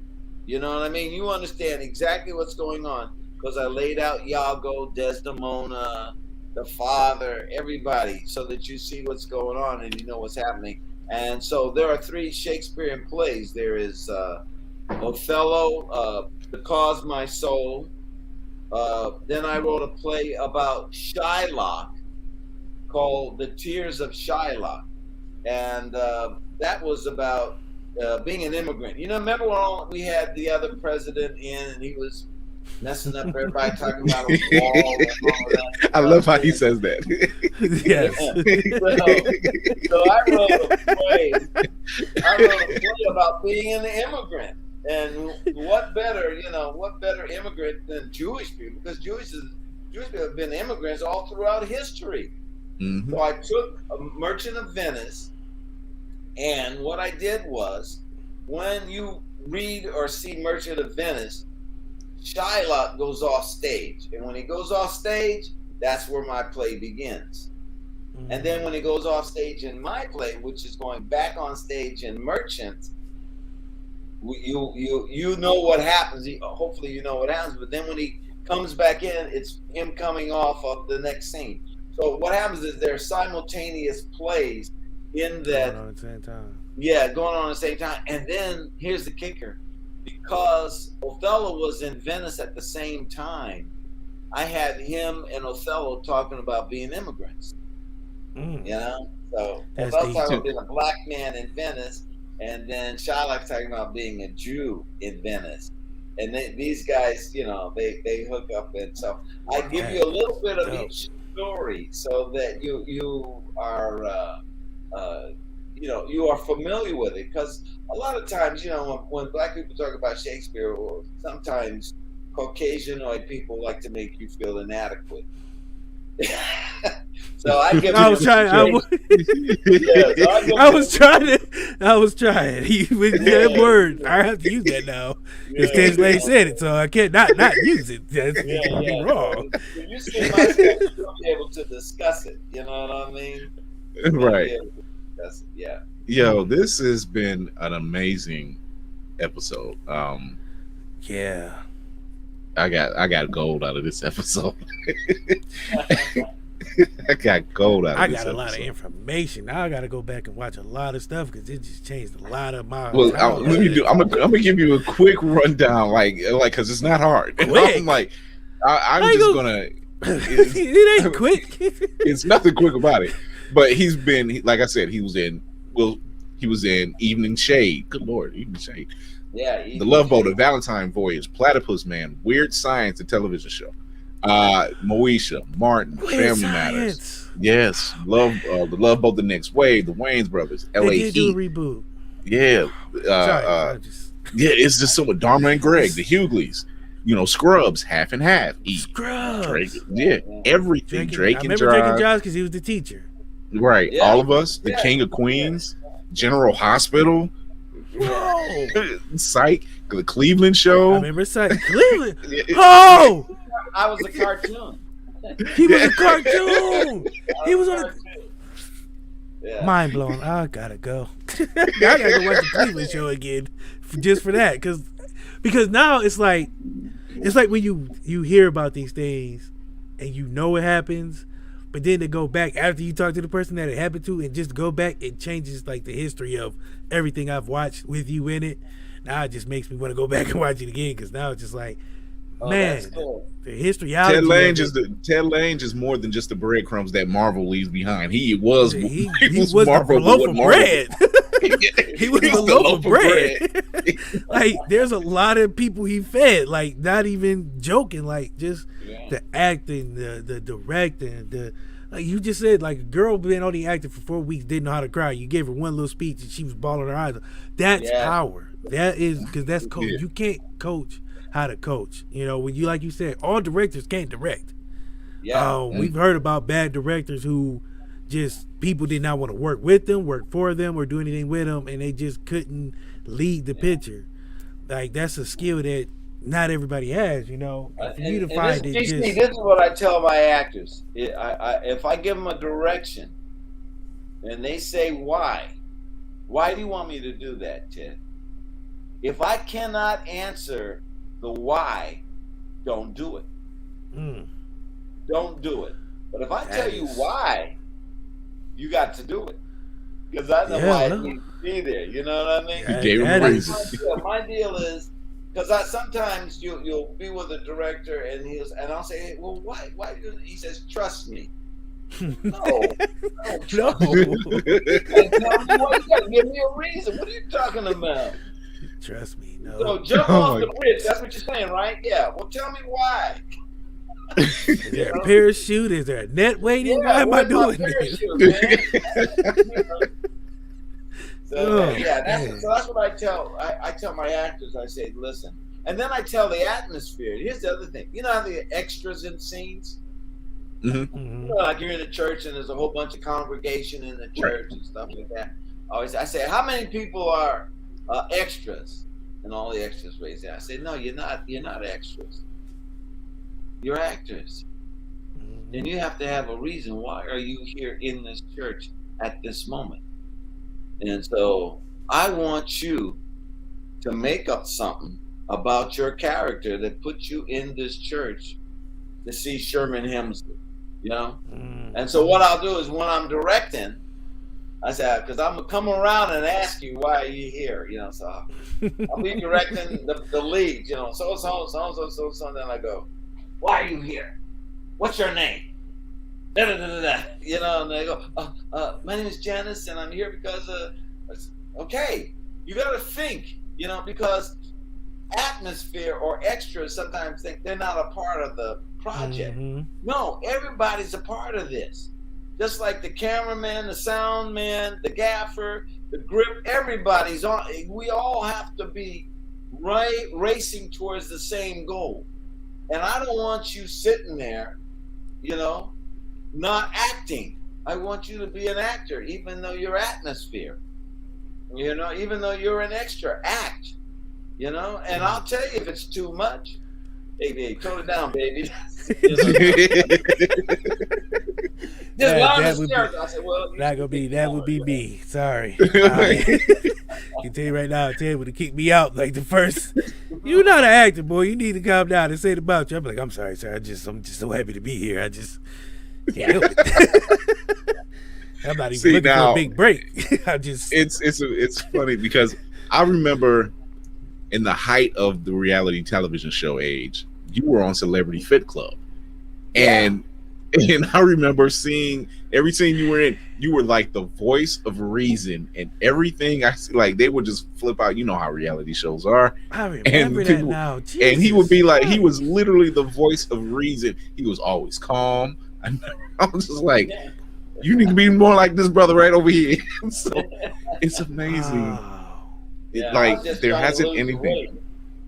You know what I mean? You understand exactly what's going on because I laid out Iago, Desdemona, the father, everybody, so that you see what's going on and you know what's happening. And so there are 3 Shakespearean plays. There is Othello, The Cause My Soul. Then I wrote a play about Shylock, called The Tears of Shylock. And that was about being an immigrant. You know, remember when we had the other president in and he was messing up everybody talking about a wall and all that. I love how he says that. Yes. So I wrote a play about being an immigrant. And what better immigrant than Jewish people? Because Jewish people have been immigrants all throughout history. Mm-hmm. So I took a Merchant of Venice, and what I did was, when you read or see Merchant of Venice, Shylock goes off stage. And when he goes off stage, that's where my play begins. Mm-hmm. And then when he goes off stage in my play, which is going back on stage in Merchant, you know what happens. Hopefully you know what happens. But then when he comes back in, it's him coming off of the next scene. So what happens is there are simultaneous plays in that. Going on at the same time. Yeah, going on at the same time. And then here's the kicker. Because Othello was in Venice at the same time, I had him and Othello talking about being immigrants. You know? So Othello's talking about being a black man in Venice, and then Shylock's talking about being a Jew in Venice. And these guys, you know, they hook up. And so I give you a little bit of each story so that you are you are familiar with it, because a lot of times, you know, when black people talk about Shakespeare, or sometimes Caucasianoid people like to make you feel inadequate. So I give I was trying. I was trying. With that word, I have to use that now. Because Tansley said it, so I can't not use it. That's wrong. When you see my stuff, you'll be able to discuss it. You know what I mean? Right. Yeah. Yo, this has been an amazing episode. Yeah. I got gold out of this episode. I got gold out of this episode. I got a lot of information. Now I got to go back and watch a lot of stuff because it just changed a lot of my. Well, I'm gonna give you a quick rundown, like because it's not hard. I'm like, I'm just gonna. It ain't quick. It's nothing quick about it. But he's been, like I said, he was in Evening Shade. Good Lord, Evening Shade. Yeah. The Love Boat, The Valentine Voyage, Platypus Man, Weird Science, the television show. Moesha, Martin, Family Matters. Yes. The Love Boat, The Next Wave, The Wayans Brothers, LA Heat. Do a reboot. Yeah. Yeah, it's just so much. Dharma and Greg, The Hughleys. You know, Scrubs, Half and Half. Scrubs. Drake, everything. Drake and Josh. I remember Drake and Josh because he was the teacher. Right. Yeah. All of Us, The King of Queens, General Hospital. Whoa. Psych, The Cleveland Show. I remember Psych. Cleveland. Oh! I was a cartoon. He was a cartoon. He was on a... Mind blown. I gotta go. I gotta go watch the Cleveland Show again just for that. Because now it's like when you hear about these things and you know it happens, but then to go back after you talk to the person that it happened to and just go back, it changes like the history of everything I've watched with you in it. Now it just makes me want to go back and watch it again, because now it's just like, man, cool. The history. Ted Lange is more than just the breadcrumbs that Marvel leaves behind. He was Marvel, the loaf of bread. He was the loaf of bread. Like, there's a lot of people he fed. Like, not even joking. Like, just the acting, the directing, like you just said, like, a girl been only acting for 4 weeks, didn't know how to cry. You gave her one little speech and she was bawling her eyes. That's power. That is, because that's coach. Yeah. You can't coach how to coach. You know, when you, like you said, all directors can't direct. Yeah. We've heard about bad directors who just, people did not want to work with them, work for them, or do anything with them, and they just couldn't lead the picture. Like, that's a skill that not everybody has, you know. This is what I tell my actors. If I give them a direction and they say, why do you want me to do that, Ted? If I cannot answer the why, don't do it. Don't do it. But if I tell you why, you got to do it. Because I know why it needs to be there. You know what I mean? You gave him reasons. My deal is, because sometimes you'll be with a director and I'll say, hey, well, why? He says, trust me. No. No. Hey, tell me what, you gotta give me a reason. What are you talking about? Trust me, no. So jump off the bridge. That's what you're saying, right? Yeah. Well, tell me why. Is there a parachute? Is there a net waiting? Why am I doing this? So that's what I tell. I tell my actors. I say, listen, and then I tell the atmosphere. Here's the other thing. You know how the extras in scenes. Mm-hmm. You know, like you're in a church and there's a whole bunch of congregation in the church and stuff like that. I say, how many people are extras? And all the extras raise their hand. I say, no, you're not. You're not extras. You're actors, and you have to have a reason. Why are you here in this church at this moment? And so I want you to make up something about your character that puts you in this church to see Sherman Hemsley, you know? And so what I'll do is when I'm directing, I say, because I'm going to come around and ask you, why are you here? You know, so I'll be directing the leads, you know, so, then I go, why are you here? What's your name? Da, da, da, da, da. You know, and they go, my name is Janice, and I'm here because, okay, you got to think, you know, because atmosphere or extras sometimes think they're not a part of the project. No, everybody's a part of this. Just like the cameraman, the sound man, the gaffer, the grip, everybody's on. We all have to be racing towards the same goal. And I don't want you sitting there, you know, not acting. I want you to be an actor, even though you're atmosphere. You know, even though you're an extra, act. You know, and I'll tell you if it's too much. Hey, babe, tone it down, baby. That would be me. Sorry. I can tell you right now, Ted would have kicked me out like the first. You're not an actor, boy. You need to calm down and say it about you. I'm like, I'm sorry, sir. I'm just so happy to be here. I just can't help it. I'm not even looking for a big break. It's funny because I remember in the height of the reality television show age, you were on Celebrity Fit Club, and I remember seeing every scene you were in. You were like the voice of reason, and everything I see, like they would just flip out. You know how reality shows are. I remember that now. Jesus. And he would be like, he was literally the voice of reason. He was always calm. I was just like, you need to be more like this brother right over here. So it's amazing. Like there hasn't anything.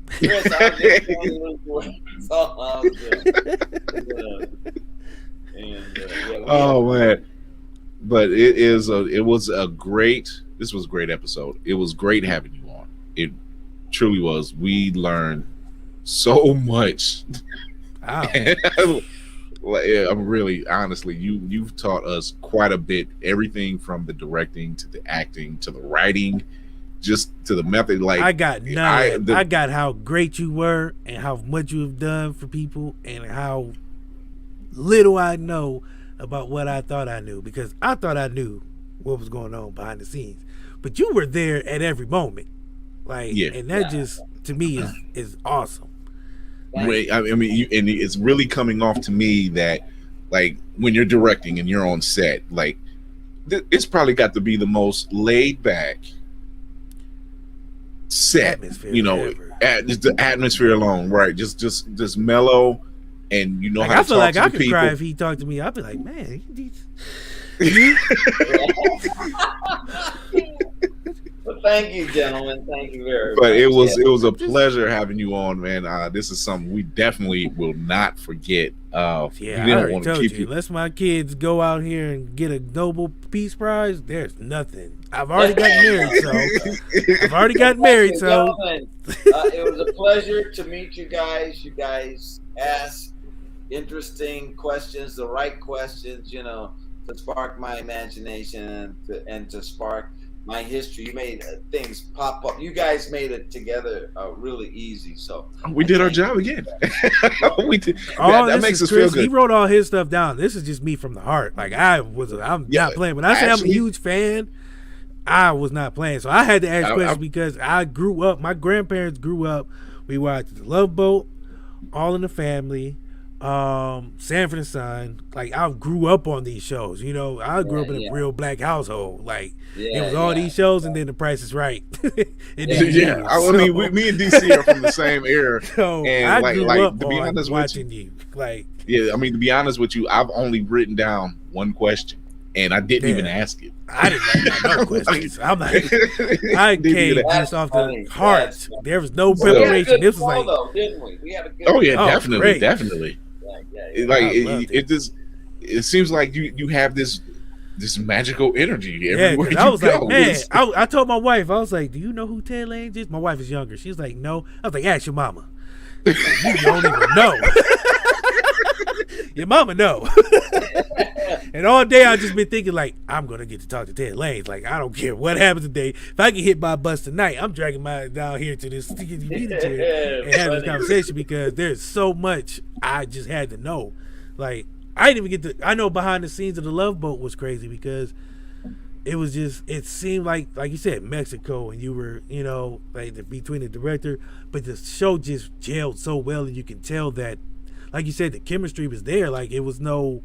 Chris, I was just trying to lose weight. That's all I was doing. Oh man, but this was a great episode. It was great having you on. It truly was. We learned so much. Wow. I'm really, honestly, you've taught us quite a bit. Everything from the directing to the acting to the writing, just to the method. Like I got how great you were and how much you have done for people and how little I know about what I thought I knew, because I thought I knew what was going on behind the scenes, but you were there at every moment. And that just to me is awesome. I mean, and it's really coming off to me that, like, when you're directing and you're on set, like, it's probably got to be the most laid back set, atmosphere, you know, just the atmosphere alone, right? Just mellow, and you know how to talk to people. I feel like I could cry if he talked to me. I'd be like, man, Well, thank you, gentlemen. Thank you very much. But it was a pleasure having you on, man. This is something we definitely will not forget. I already told you. Unless my kids go out here and get a Nobel Peace Prize, there's nothing. I've already gotten married, so. It was a pleasure to meet you guys. You guys asked interesting questions, the right questions, you know, to spark my imagination and to spark my history. You made things pop up. You guys made it together really easy. So we did our job again. We did. That makes us feel good. He wrote all his stuff down. This is just me from the heart. Like I'm not playing. When I say I'm a huge fan, I was not playing. So I had to ask questions because I grew up. My grandparents grew up. We watched The Love Boat, All in the Family, Sanford and Son. Like I grew up on these shows. You know, I grew up in a real black household. Like it was all these shows, and then The Price is Right. I mean, me and DC are from the same era. So and I grew up to be honest watching with you. Like, yeah, I mean, to be honest with you, I've only written down one question, and I didn't even ask it. I didn't write down no questions. I'm like, I came just off the heart. There was no preparation. This was like, though, didn't we? We had a good definitely. It seems like you have this magical energy everywhere you I was go. like, man, I told my wife, I was like, do you know who Ted Lange is? My wife is younger. She's like, no. I was like, ask your mama. You don't even know. Your mama know. And all day I've just been thinking, like, I'm gonna get to talk to Ted Lange. Like, I don't care what happens today. If I get hit by a bus tonight, I'm dragging my down here to this computer chair and having this conversation, because there's so much I just had to know. Like, I didn't even get to. I know behind the scenes of The Love Boat was crazy, because it was just, it seemed like you said, Mexico, and you were, you know, like between the director, but the show just gelled so well, and you can tell that, like you said, the chemistry was there. Like, it was no,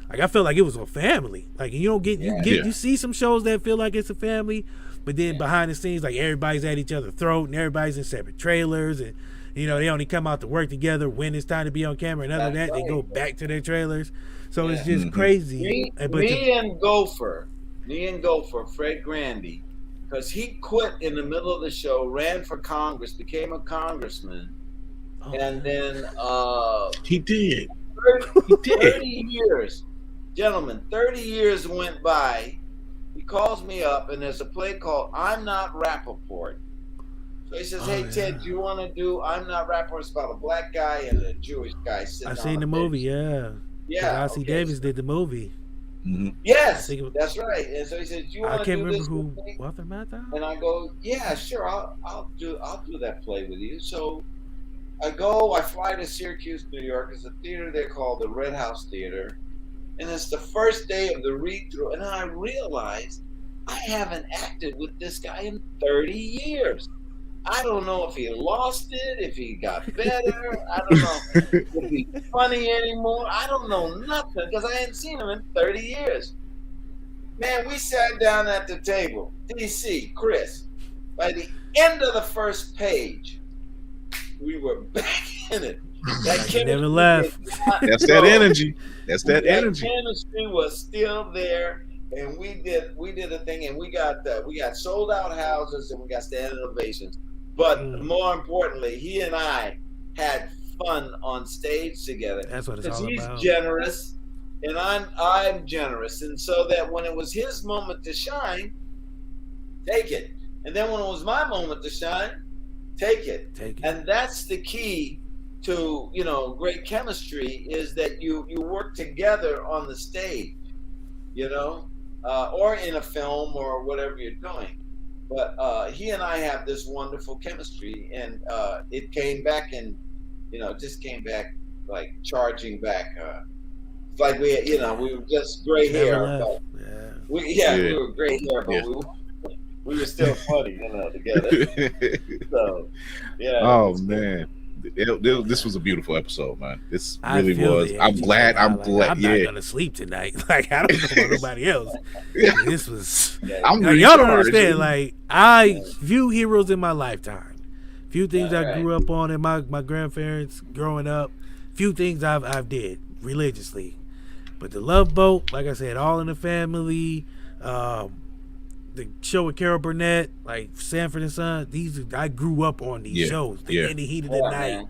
like, I felt like it was a family. Like, you don't get, you see some shows that feel like it's a family, but then behind the scenes, like, everybody's at each other's throat, and everybody's in separate trailers, and, you know, they only come out to work together when it's time to be on camera, and other than that, they go back to their trailers. So it's just crazy. Me and Gopher, Fred Grandy, because he quit in the middle of the show, ran for Congress, became a congressman, and then he did. 30 years, gentlemen, 30 years went by. He calls me up, and there's a play called I'm Not Rappaport. So he says, hey, Ted, do you want to do I'm Not Rappaport? It's about a black guy and a Jewish guy sitting I seen the movie, yeah. Ossie Davis did the movie. Mm-hmm. Yes, that's right. And so he says, "Do you want to do this?" I can't remember who Walter Matthau. And I go, "Yeah, sure. I'll do that play with you." So I fly to Syracuse, New York. There's a theater there called the Red House Theater, and it's the first day of the read-through, and I realized I haven't acted with this guy in 30 years. I don't know if he lost it, if he got better. I don't know if he's funny anymore. I don't know nothing, because I hadn't seen him in 30 years. Man, we sat down at the table. DC, Chris, by the end of the first page, we were back in it. That never left. That's that energy. That's that energy. Chemistry was still there, and we did a thing, and we got sold out houses, and we got standing ovations. But more importantly, he and I had fun on stage together. That's what it's all about. Because he's generous, and I'm generous, and so that when it was his moment to shine, take it. And then when it was my moment to shine, take it. And that's the key to, you know, great chemistry, is that you work together on the stage, you know, or in a film or whatever you're doing. But he and I have this wonderful chemistry, and it came back, and, you know, just came back like charging back. Like we were just gray hair. But we were gray hair, but we were still funny, you know, together. So, yeah. Oh man, this was a beautiful episode, man. This really was. I'm glad. I'm not gonna sleep tonight. Like, I don't know about nobody else. This was. I'm like, y'all don't understand. Like, I view heroes in my lifetime. Few things I grew up on in my grandparents growing up. Few things I've did religiously. But The Love Boat, like I said, All in the Family, the show with Carol Burnett, like Sanford and Son, I grew up on these shows. In the Heat of the Night. Man.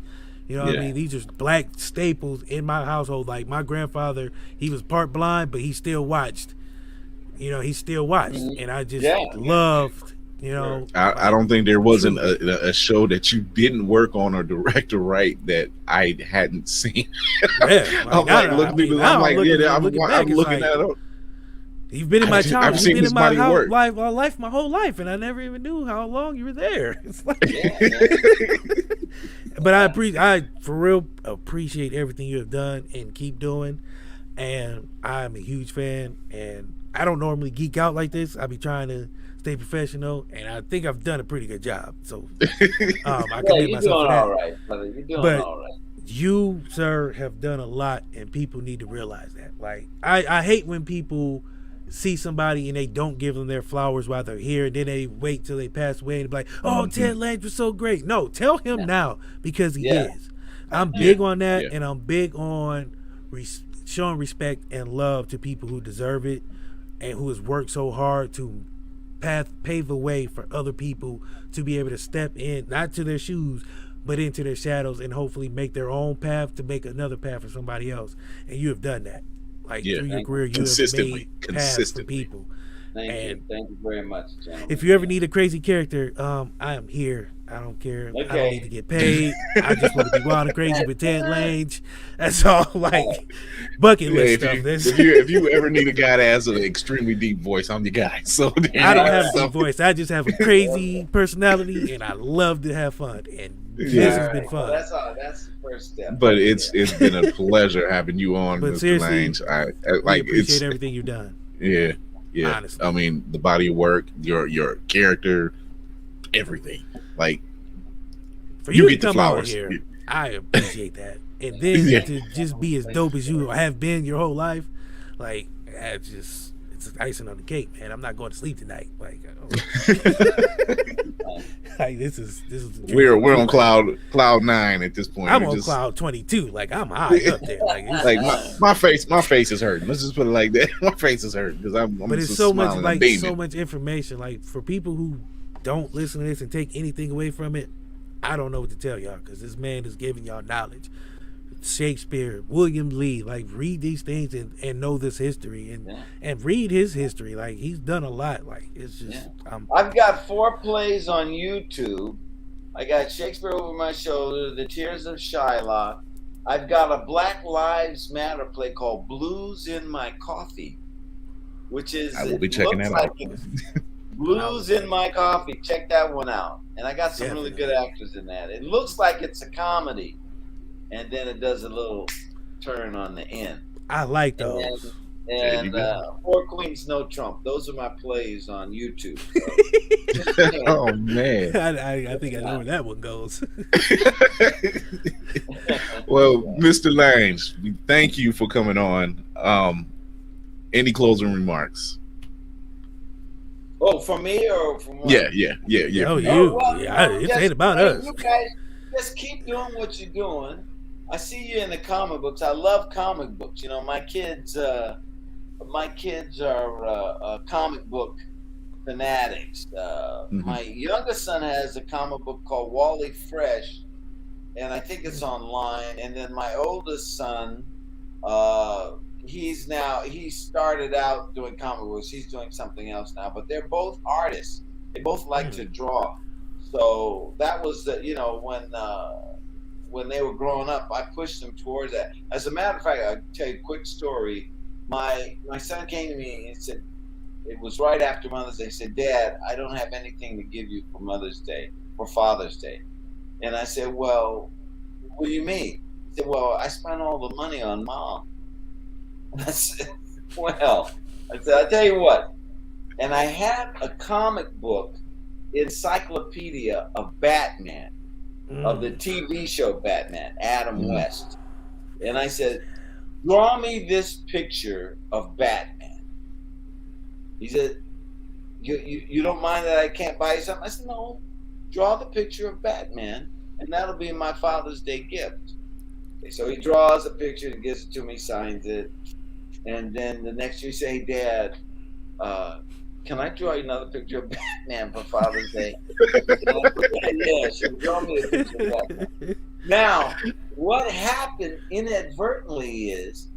You know what I mean? These are black staples in my household. Like, my grandfather, he was part blind, but he still watched. You know, he still watched. And I just loved, you know. I don't think there wasn't a show that you didn't work on or direct or write that I hadn't seen. I'm looking at it. You've been in my child. You've been in my life my whole life, and I never even knew how long you were there. It's like, but I for real appreciate everything you have done and keep doing, and I'm a huge fan. And I don't normally geek out like this. I be trying to stay professional, and I think I've done a pretty good job. So I commend myself for that. All right, brother. You're doing all right. you, sir, have done a lot, and people need to realize that. Like, I hate when people see somebody and they don't give them their flowers while they're here, and then they wait till they pass away and be like, oh, Ted Lange was so great. No, tell him now, because he is. I'm big on that, and I'm big on showing respect and love to people who deserve it and who has worked so hard to pave the way for other people to be able to step in, not to their shoes, but into their shadows, and hopefully make their own path to make another path for somebody else. And you have done that. Like, through your career, you have made paths for people. Thank you very much, gentlemen. If you ever need a crazy character, I am here. I don't care. I don't need to get paid. I just want to be wild and crazy with Ted Lange. That's all, like, bucket list stuff. If you ever need a guy that has an extremely deep voice, I'm your guy. So I don't have a deep voice. I just have a crazy personality, and I love to have fun. And this has been fun. Well, that's the first step. But it's been a pleasure having you on, but Mr. Lange. I appreciate everything you've done. Yeah. Honestly. I mean, the body of work, your character, everything. Like, for you to come out here, I appreciate that. And then to just be as dope as you have been your whole life, like, it's icing on the cake, man. I'm not going to sleep tonight. Like, like this is we're on cloud 9 at this point. I'm on cloud 22. Like, I'm high up there. Like my face is hurting. Let's just put it like that. My face is hurting because I'm but it's so much, like, so much information. Like, for people who don't listen to this and take anything away from it, I don't know what to tell y'all, because this man is giving y'all knowledge. Shakespeare, William Lee, like, read these things and know this history and read his history. Like, he's done a lot. Like, it's just I've got 4 plays on YouTube. I got Shakespeare Over My Shoulder, The Tears of Shylock. I've got a Black Lives Matter play called Blues in My Coffee, which is, I will be checking that out. Blues in My Coffee. Check that one out. And I got some really good actors in that. It looks like it's a comedy, and then it does a little turn on the end. I like those. And 4 Queens, No Trump. Those are my plays on YouTube. So. Oh, man. I think I know where that one goes. Well, Mr. Lange, thank you for coming on. Any closing remarks? Oh, from me or from what? Yeah. Oh, you. It ain't about us. You guys just keep doing what you're doing. I see you in the comic books. I love comic books. You know, my kids are comic book fanatics. My youngest son has a comic book called Wally Fresh, and I think it's online. And then my oldest son, he started out doing comic books. He's doing something else now, but they're both artists. They both like to draw. So that was when they were growing up, I pushed them towards that. As a matter of fact, I'll tell you a quick story. My son came to me and said, it was right after Mother's Day. He said, Dad, I don't have anything to give you for Mother's Day, for Father's Day. And I said, well, what do you mean? He said, well, I spent all the money on Mom. And I said, well, I'll tell you what. And I had a comic book encyclopedia of Batman, of the TV show Batman, Adam West. And I said, draw me this picture of Batman. He said, you don't mind that I can't buy you something? I said, no, draw the picture of Batman, and that'll be my Father's Day gift. Okay, so he draws a picture and gives it to me, signs it. And then the next year, say, hey, Dad, can I draw you another picture of Batman for Father's Day? Yeah, she draw me a picture of Batman. Now, what happened inadvertently is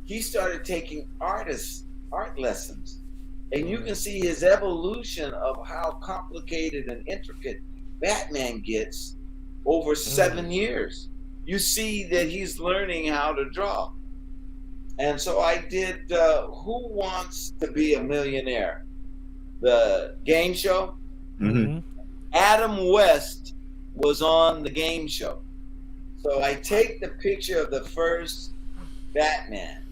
he started taking art lessons. And you can see his evolution of how complicated and intricate Batman gets over 7 years. You see that he's learning how to draw. And so I did Who Wants to Be a Millionaire? The game show. Adam West was on the game show. So I take the picture of the first Batman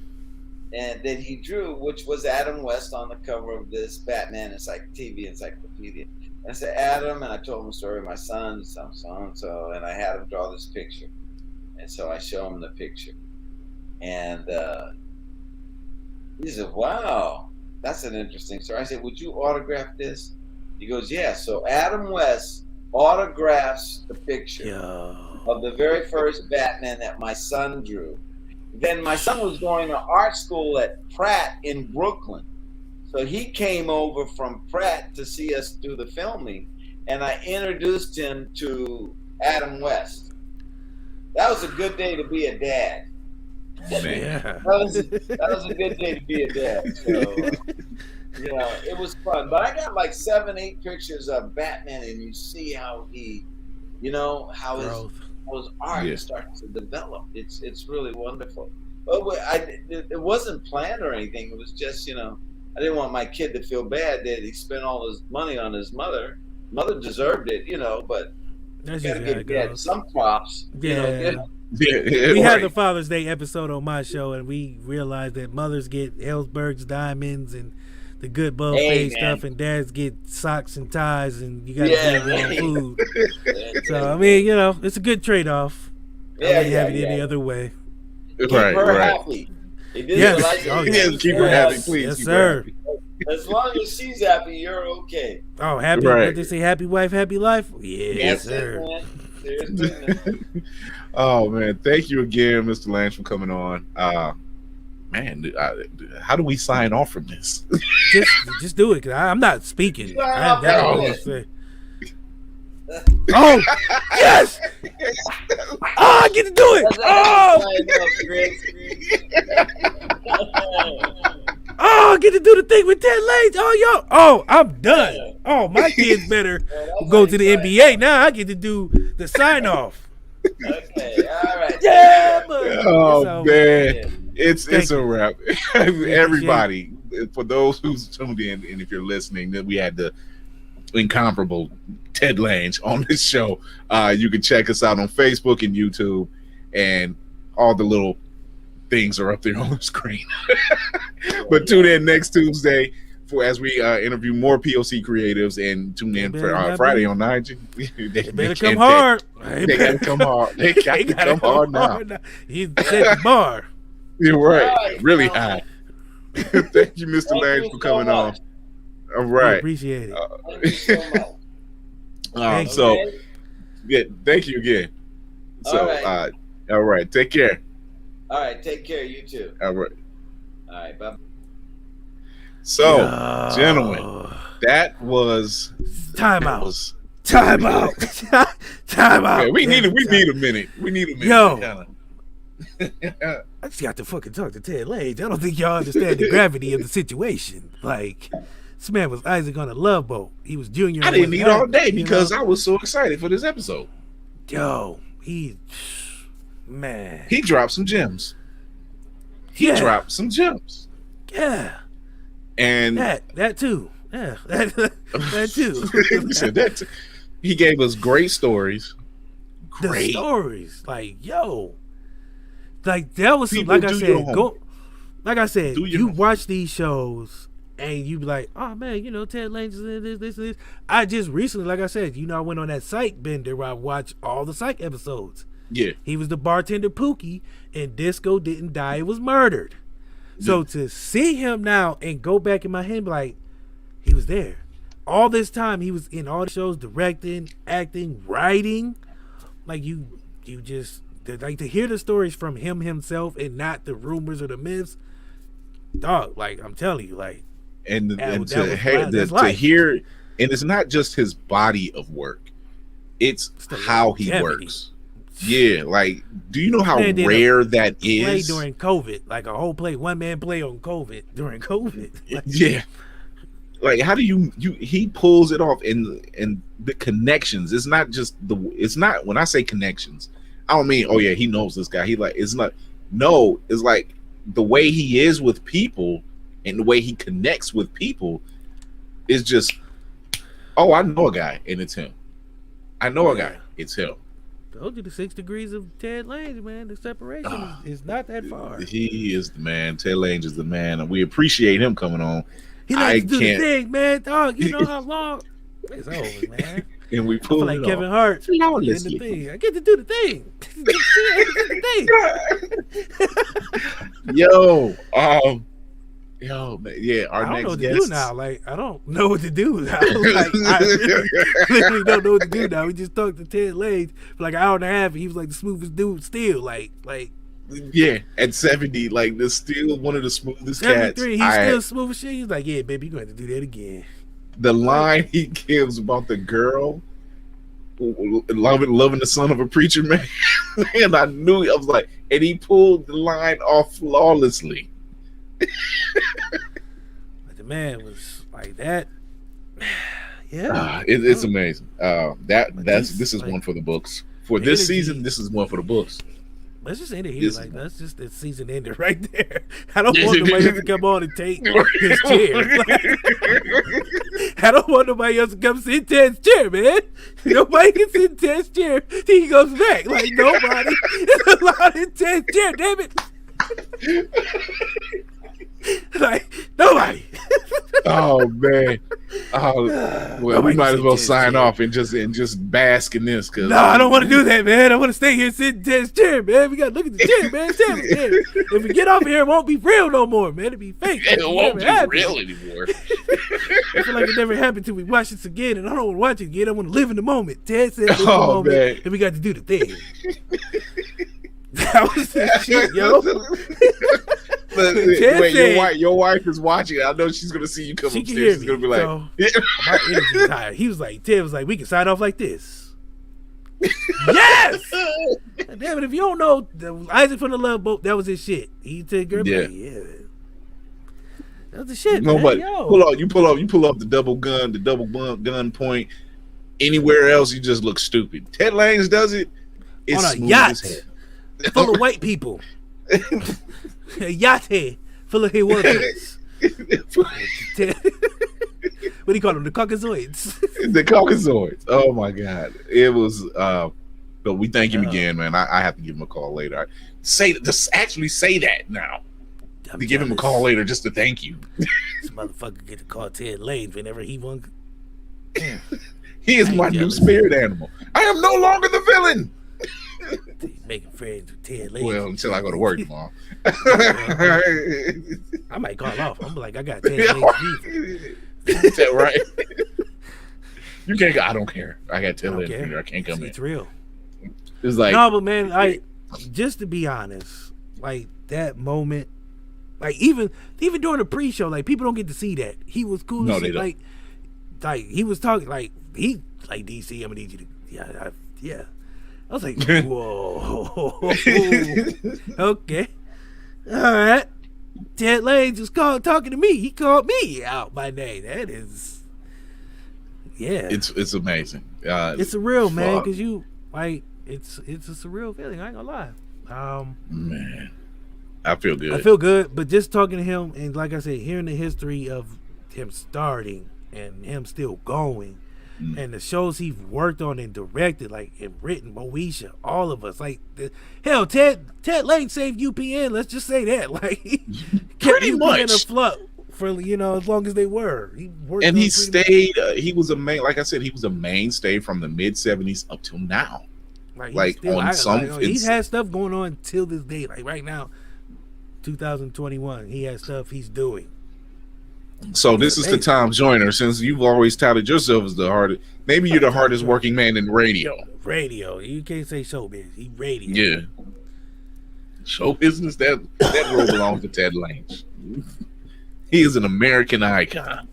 and that he drew, which was Adam West on the cover of this Batman TV encyclopedia. And I said, Adam, and I told him the story of my son, so and I had him draw this picture. And so I show him the picture. And he said, wow, that's an interesting story. I said, would you autograph this? He goes, yeah. So Adam West autographs the picture of the very first Batman that my son drew. Then my son was going to art school at Pratt in Brooklyn. So he came over from Pratt to see us do the filming, and I introduced him to Adam West. That was a good day to be a dad. Yeah. That was a good day to be a dad. So, you know, it was fun. But I got like 7, 8 pictures of Batman, and you see how he, you know, how his art starts to develop. It's really wonderful. But it wasn't planned or anything. It was just, you know, I didn't want my kid to feel bad that he spent all his money on his mother. Mother deserved it, you know, but you gotta give dad some props. Yeah. You know, we had the Father's Day episode on my show, and we realized that mothers get Ellsberg's diamonds and the good buffet stuff, and dads get socks and ties, and you got to give them food. So I mean, you know, it's a good trade-off. I wouldn't have it any other way. Keep her happy. Yes. Keep her happy, please. Yes, sir. As long as she's happy, you're okay. Oh, happy. What they say, happy wife, happy life? Yes, sir. Oh, man. Thank you again, Mr. Lange, for coming on. Man, how do we sign off from this? just do it, because I'm not speaking. Oh, yes! Oh, I get to do it! Oh, I get to do the thing with Ted Lange. Oh, I'm done. Oh, my kids better go to the NBA. Now I get to do the sign-off. Okay, all right. Yeah, oh, man. It's a wrap. Everybody, for those who's tuned in, and if you're listening, that we had the incomparable Ted Lange on this show. You can check us out on Facebook and YouTube, and all the little things are up there on the screen. But tune in next Tuesday as we interview more POC creatives, and tune in for Friday on 9. They better come hard. They gotta come hard. They gotta come hard now. He set the bar. You're right. Really high. Thank you, Mr. Lange, for coming on. All right. We appreciate it. Thank you so much. Thank you again. So, all right. Take care. All right. Take care. You too. All right. All right. Bye. So, gentlemen, that was time out. Time out. Okay, we need a minute. We need a minute. Yo. I just got to fucking talk to Ted Lange. I don't think y'all understand the gravity of the situation. Like, this man was Isaac on a Love Boat. He was Junior. I didn't eat all day because I was so excited for this episode. Yo, he dropped some gems. Dropped some gems. Yeah. And that too. Yeah, that too. He said that too. He gave us great stories. The stories, like, yo. Like, that was some, like I said, you watch these shows and you be like, oh man, you know, Ted Lange is this. I just recently, like I said, you know, I went on that Psych bender where I watched all the Psych episodes. Yeah. He was the bartender Pookie, and Disco didn't die, it was murdered. So to see him now and go back in my head, be like, he was there. All this time he was in all the shows, directing, acting, writing. Like, you just, like, to hear the stories from him himself and not the rumors or the myths, dog, like, I'm telling you, like, and to hear, and it's not just his body of work, it's how he works. Yeah, like, do you know how rare that is? Play during COVID, like a whole one man play on COVID during COVID. Like, yeah, like, how do he pulls it off, and the connections. It's not just it's not, when I say connections, I don't mean, oh yeah, he knows this guy. It's like the way he is with people and the way he connects with people is just, oh, I know a guy and it's him. I know a guy, it's him. Told you the 6 degrees of Ted Lange, man. The separation is not that far. He is the man. Ted Lange is the man, and we appreciate him coming on. He likes to do the thing, man. Dog, you know how long it's over, man. And we pulled like it Kevin off. Hart in Flawlessly. the thing. I get to do the thing. Yo, man, yeah. Our I don't next know what guest. to do now. Like, I don't know what to do now. Like, I literally don't know what to do now. We just talked to Ted Lange for like an hour and a half, and he was like the smoothest dude still. Like. Yeah, at 70, like, that's still one of the smoothest 73, cats. he's still smooth as shit. He's like, yeah, baby, you're going to have to do that again. The line he gives about the girl loving the son of a preacher man, and I knew, I was like, and he pulled the line off flawlessly. But the man was like that. Yeah, it's amazing. This is like, one for the books. For this season, this is one for the books. Let's just end it here. Like, that's just the season ended right there. I don't want nobody else to come on and take his chair. I don't want nobody else to come sit in Ted's chair, man. Nobody can sit in Ted's chair till he goes back. Like, nobody is allowed in Ted's chair, damn it. Like, nobody. Oh man. Well, we might as well sign off and just bask in this. Cause no, I don't want to do that, man. I want to stay here, sit in Ted's chair, man. We got to look at the chair, man. If we get off here, it won't be real no more, man. It'll be fake. It won't be real anymore. I feel like it never happened till we watch this again, and I don't want to watch it again. I want to live in the moment. Ted said live in the moment, man. and we got to do the thing. That was the shit, yo. Wait, your wife is watching. I know she's gonna see you come upstairs. She's gonna be like, so, my energy's higher. He was like, Ted was like, we can sign off like this. Yes. Damn it! If you don't know, Isaac from the Love Boat, that was his shit. He said, "Girl, yeah, that was the shit." No, man. but Yo. you pull up the double gun point. Anywhere else, you just look stupid. Ted Lange does it. It's on a smooth yacht as hell. full of white people. A yacht full of Hawaiians. What do you call them? The Caucasoids. The Caucasoids. Oh my God! It was. But we thank him again, man. I have to give him a call later. Actually say that now. I'm to give him a call later, just to thank you. This motherfucker get to call Ted Lange whenever he wants. He is my new spirit animal. I am no longer the villain. He's making friends with Ted Lange. Well, until I go to work tomorrow. I might call off. I'm like, I got Ted Lange. Is that right? You can't go. I don't care. I got Ted Lange. I can't come in. It's real. It's like no, but man, just to be honest, like that moment, like even during the pre-show, like people don't get to see that he was cool. No, as they shit. don't. Like he was talking like DC. I'm gonna need you to yeah. I was like, whoa, okay, all right. Ted Lange was talking to me. He called me out by name. That is, yeah. It's amazing. It's surreal, man, because you like it's a surreal feeling. I ain't gonna lie. Man, I feel good. I feel good, but just talking to him and like I said, hearing the history of him starting and him still going. And the shows he's worked on and directed, like and written, Moesha, all of us, like hell, Ted Lange saved UPN. Let's just say that, like, kept pretty UPN much afloat for as long as they were. He worked and on he stayed. He was a main, like I said, he was a mainstay from the mid '70s up till now. Like he's had stuff going on till this day. Like right now, 2021, he has stuff he's doing. So this is the Tom Joyner. Since you've always touted yourself as the hardest, maybe you're the hardest working man in radio. Radio, you can't say showbiz. He radio. Yeah, show business. That role belongs to Ted Lange. He is an American icon.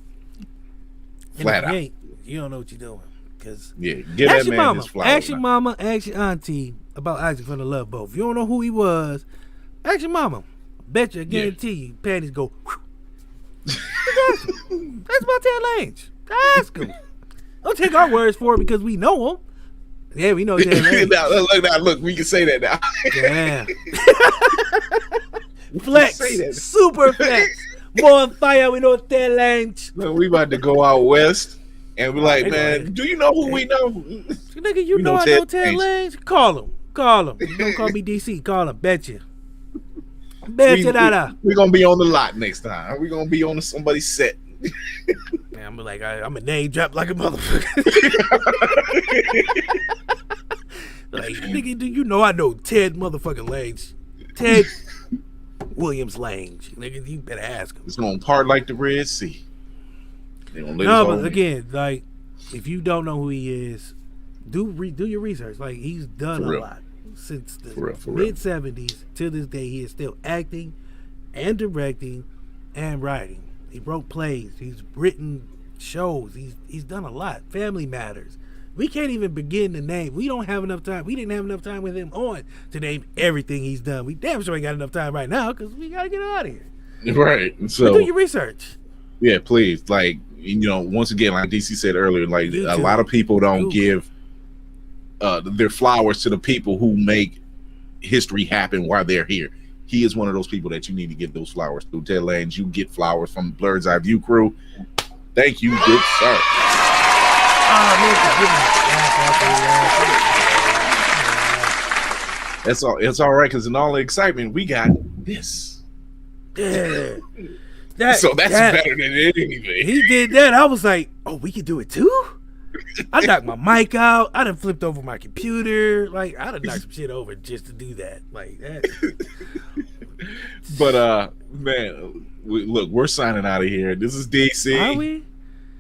Flat out. You don't know what you're doing. Cause give that man his flowers. Ask your mama, ask your auntie about Isaac from the Love Boat. If you don't know who he was, ask your mama. Bet you, I guarantee you, panties go. That's about Ted Lange. Ask him. Don't take our words for it because we know him. Yeah, we know Ted Lange. Look, we can say that now. Yeah. Flex. Super flex. More on fire, we know Ted Lange. Look, we about to go out west and we're like, man, do you know who we know? Nigga, you know I know Ted Lange. Call him. You don't call me DC. Call him. Bet you. We're gonna be on the lot next time. We're gonna be on somebody's set. Man, I'm like, I'm a name drop like a motherfucker. Like, nigga, do you know I know Ted motherfucking Lange? Ted Williams Lange. Nigga, you better ask him. It's gonna part like the Red Sea. No, but again, like, if you don't know who he is, do your research. Like, he's done a lot since the mid 70s to this day. He is still acting and directing and writing. He wrote plays. He's written shows. He's done a lot. Family Matters. We can't even begin to name. We don't have enough time. We didn't have enough time with him on to name everything he's done. We damn sure ain't got enough time right now because we gotta get out of here. Right. So but do your research. Yeah, please. Like, once again, like DC said earlier, like a lot of people don't give their flowers to the people who make history happen while they're here. He is one of those people that you need to give those flowers to. Ted Lange, you get flowers from Blerd's Eye View crew. Thank you, good sir. That's all. It's all right, because in all the excitement, we got this. Yeah. So that's better than anything. He did that. I was like, oh, we could do it too? I knocked my mic out. I done flipped over my computer. Like, I done knocked some shit over just to do that. Like that. But man, look, we're signing out of here. This is DC. Are we?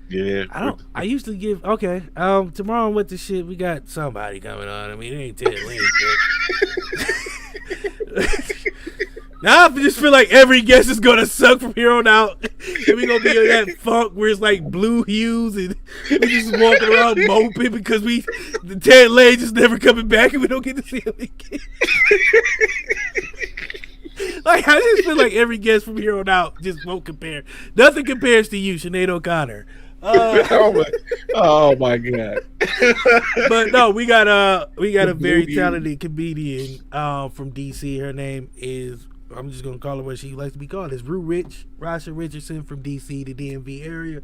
Yeah. I used to give tomorrow with the shit, we got somebody coming on. I mean, it ain't Ted Lange, but now I just feel like every guest is gonna suck from here on out. And we gonna be in that funk where it's like blue hues and we just walking around moping because the Ted Lange is never coming back and we don't get to see him again. Like, I just feel like every guest from here on out just won't compare. Nothing compares to you, Sinead O'Connor. Oh my god! But no, we got a very talented comedian from DC. Her name is, I'm just gonna call her what she likes to be called. It's Rasha Richardson from DC, the DMV area.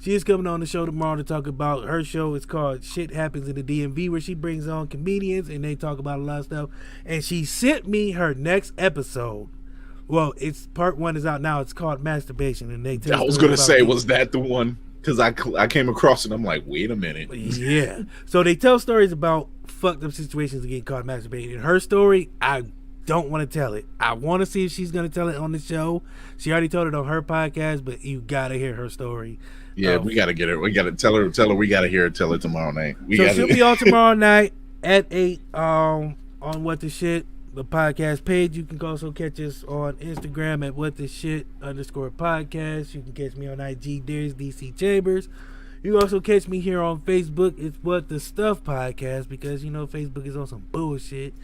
She is coming on the show tomorrow to talk about her show. It's called Shit Happens in the DMV, where she brings on comedians and they talk about a lot of stuff. And she sent me her next episode. Well, it's part 1 is out now. It's called Masturbation, and they tell. I was gonna say, was that the one? Because I came across it, I'm like, wait a minute. Yeah. So they tell stories about fucked up situations of getting caught masturbating. And her story, I don't want to tell it. I want to see if she's going to tell it on the show. She already told it on her podcast, but you got to hear her story. Yeah, we got to get her. We got to tell her. We got to hear her tell it tomorrow night. She'll be on tomorrow night at 8 on What the Shit, the podcast page. You can also catch us on Instagram at @WhatTheShit_podcast. You can catch me on IG, Darius DC Chambers. You can also catch me here on Facebook. It's What the Stuff Podcast, because Facebook is on some bullshit.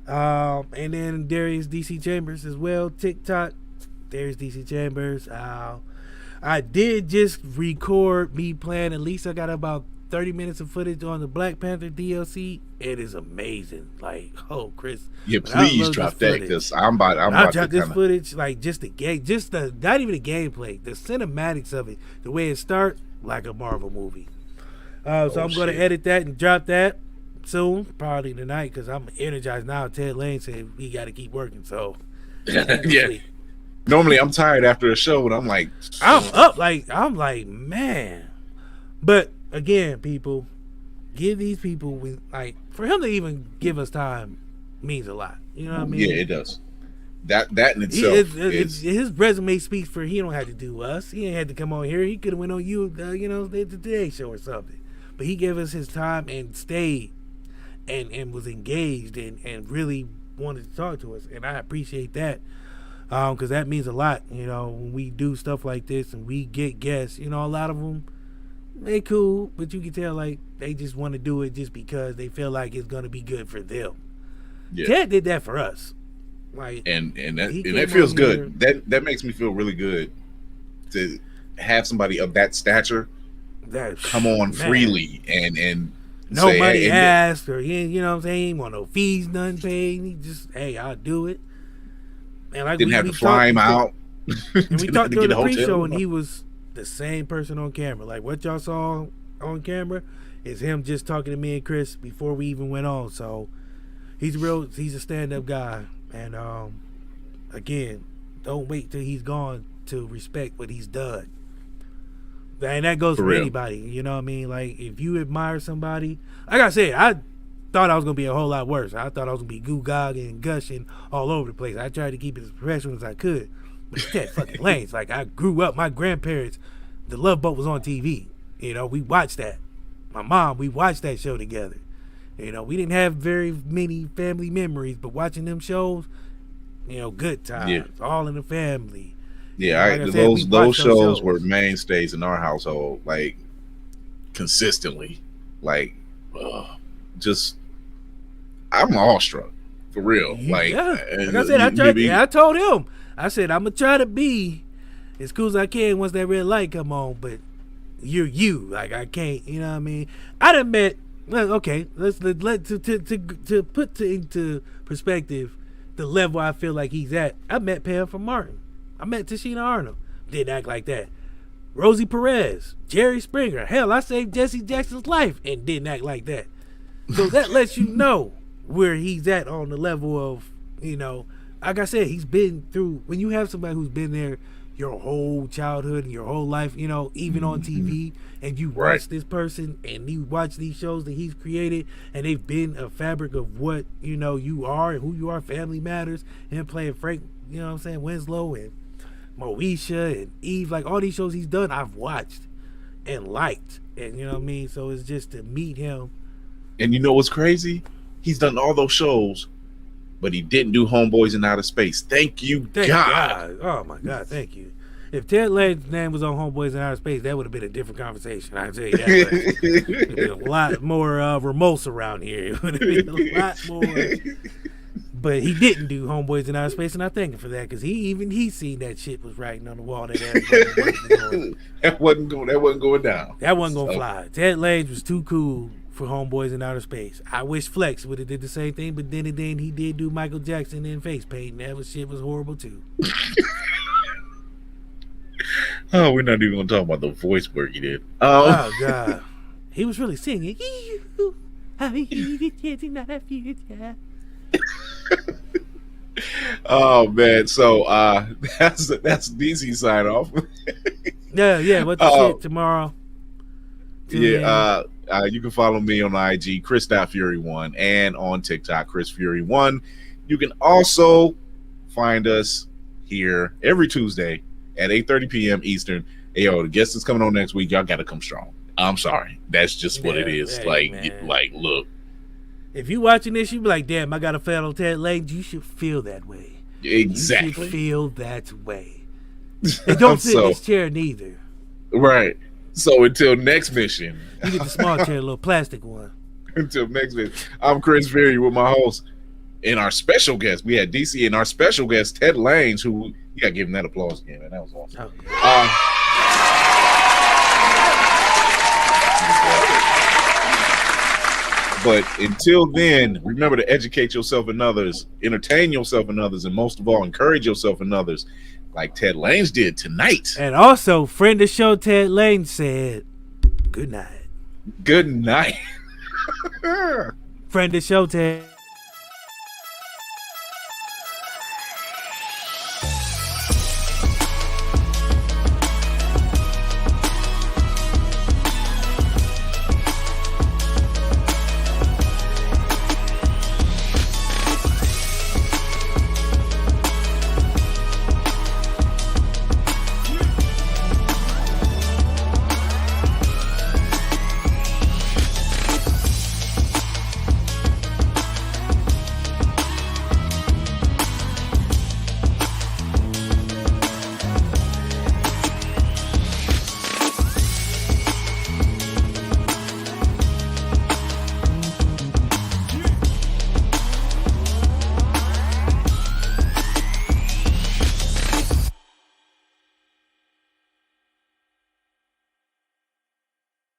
And then Darius DC Chambers as well. TikTok, Darius DC Chambers. I did just record me playing. At least I got about 30 minutes of footage on the Black Panther DLC. It is amazing. Like, oh, Chris. Yeah, please drop that, because I'm about to drop this footage, like, just the game, not even the gameplay, the cinematics of it, the way it starts, like a Marvel movie. So I'm going to edit that and drop that soon, probably tonight, because I'm energized now. Ted Lange said we got to keep working, so yeah. Normally I'm tired after a show, but I'm like, I'm up, I'm like, man. But again, people, give these people, for him to even give us time means a lot. You know what I mean? Yeah, it does. That in itself, his resume speaks for. He don't have to do us. He ain't had to come on here. He could have went on the Today Show or something. But he gave us his time and stayed and was engaged and really wanted to talk to us, and I appreciate that. Because that means a lot, when we do stuff like this and we get guests. A lot of them, they cool, but you can tell they just want to do it just because they feel like it's gonna be good for them. Yeah. Ted did that for us, and that feels good. That makes me feel really good to have somebody of that stature come on freely and nobody asked, or he ain't want no fees, none paid. He just, hey, I'll do it. And didn't have to fly him out. And we talked during the pre-show, and he was the same person on camera. Like, what y'all saw on camera is him just talking to me and Chris before we even went on. So he's a stand-up guy. And again, don't wait till he's gone to respect what he's done. And that goes for anybody. You know what I mean? Like, if you admire somebody, like I said, I thought I was going to be a whole lot worse. I thought I was going to be goo-gaga and gushing all over the place. I tried to keep it as professional as I could. But it's Ted fucking Lange. Like, I grew up, my grandparents, The Love Boat was on TV. You know, we watched that. My mom, we watched that show together. You know, we didn't have very many family memories, but watching them shows, you know, good times, all in the family. Yeah, like those shows were mainstays in our household, like consistently. Like, just I'm awestruck for real. Like I said, I told him, I said, I'm gonna try to be as cool as I can once that red light come on, but you're you. Like, I can't, you know what I mean? I done met. Okay, let's put into perspective the level I feel like he's at. I met Pam from Martin. I met Tashina Arnold. Didn't act like that. Rosie Perez, Jerry Springer. Hell, I saved Jesse Jackson's life and didn't act like that. So that lets you know where he's at on the level of, you know, like I said, he's been through. When you have somebody who's been there your whole childhood and your whole life, you know, even on TV, and you watch this person and you watch these shows that he's created, and they've been a fabric of what, you know, you are and who you are. Family Matters, and playing Frank, you know what I'm saying, Winslow and Moesha and Eve, like all these shows he's done, I've watched and liked, and you know what I mean. So it's just to meet him. And you know what's crazy? He's done all those shows, but he didn't do Homeboys in Outer Space. Thank God. Oh my God, thank you. If Ted Lange's name was on Homeboys in Outer Space, that would have been a different conversation. I tell you that. It would have been a lot more remorse around here. It would have been a lot more. But he didn't do Homeboys in Outer Space, and I thank him for that, because he seen that shit was writing on the wall. That wasn't going down. That wasn't going to fly. Ted Lange was too cool for Homeboys in Outer Space. I wish Flex would have did the same thing, but then he did do Michael Jackson in face paint, and that shit was horrible too. Oh, we're not even going to talk about the voice work he did. Oh God, he was really singing. Oh man, so that's DC sign off. yeah. What the shit tomorrow? You can follow me on IG, Chris.Fury1, and on TikTok, ChrisFury1. You can also find us here every Tuesday at 8:30 p.m. Eastern. Hey, yo, the guest is coming on next week. Y'all got to come strong. I'm sorry. That's just what it is. Hey, like, look. If you watching this, you be like, damn, I got a fan on Ted Lange. You should feel that way. Exactly. You should feel that way. And don't sit in this chair neither. Right. So until next mission. You get the small chair, a little plastic one. Until next mission. I'm Chris Fury with my host and our special guest. We had DC and our special guest, Ted Lange, who, you got to give him that applause again, man. That was awesome. But until then, remember to educate yourself and others, entertain yourself and others, and most of all, encourage yourself and others, like Ted Lange did tonight. And also, friend of the show, Ted Lange, said, good night. Good night. Friend of the show, Ted.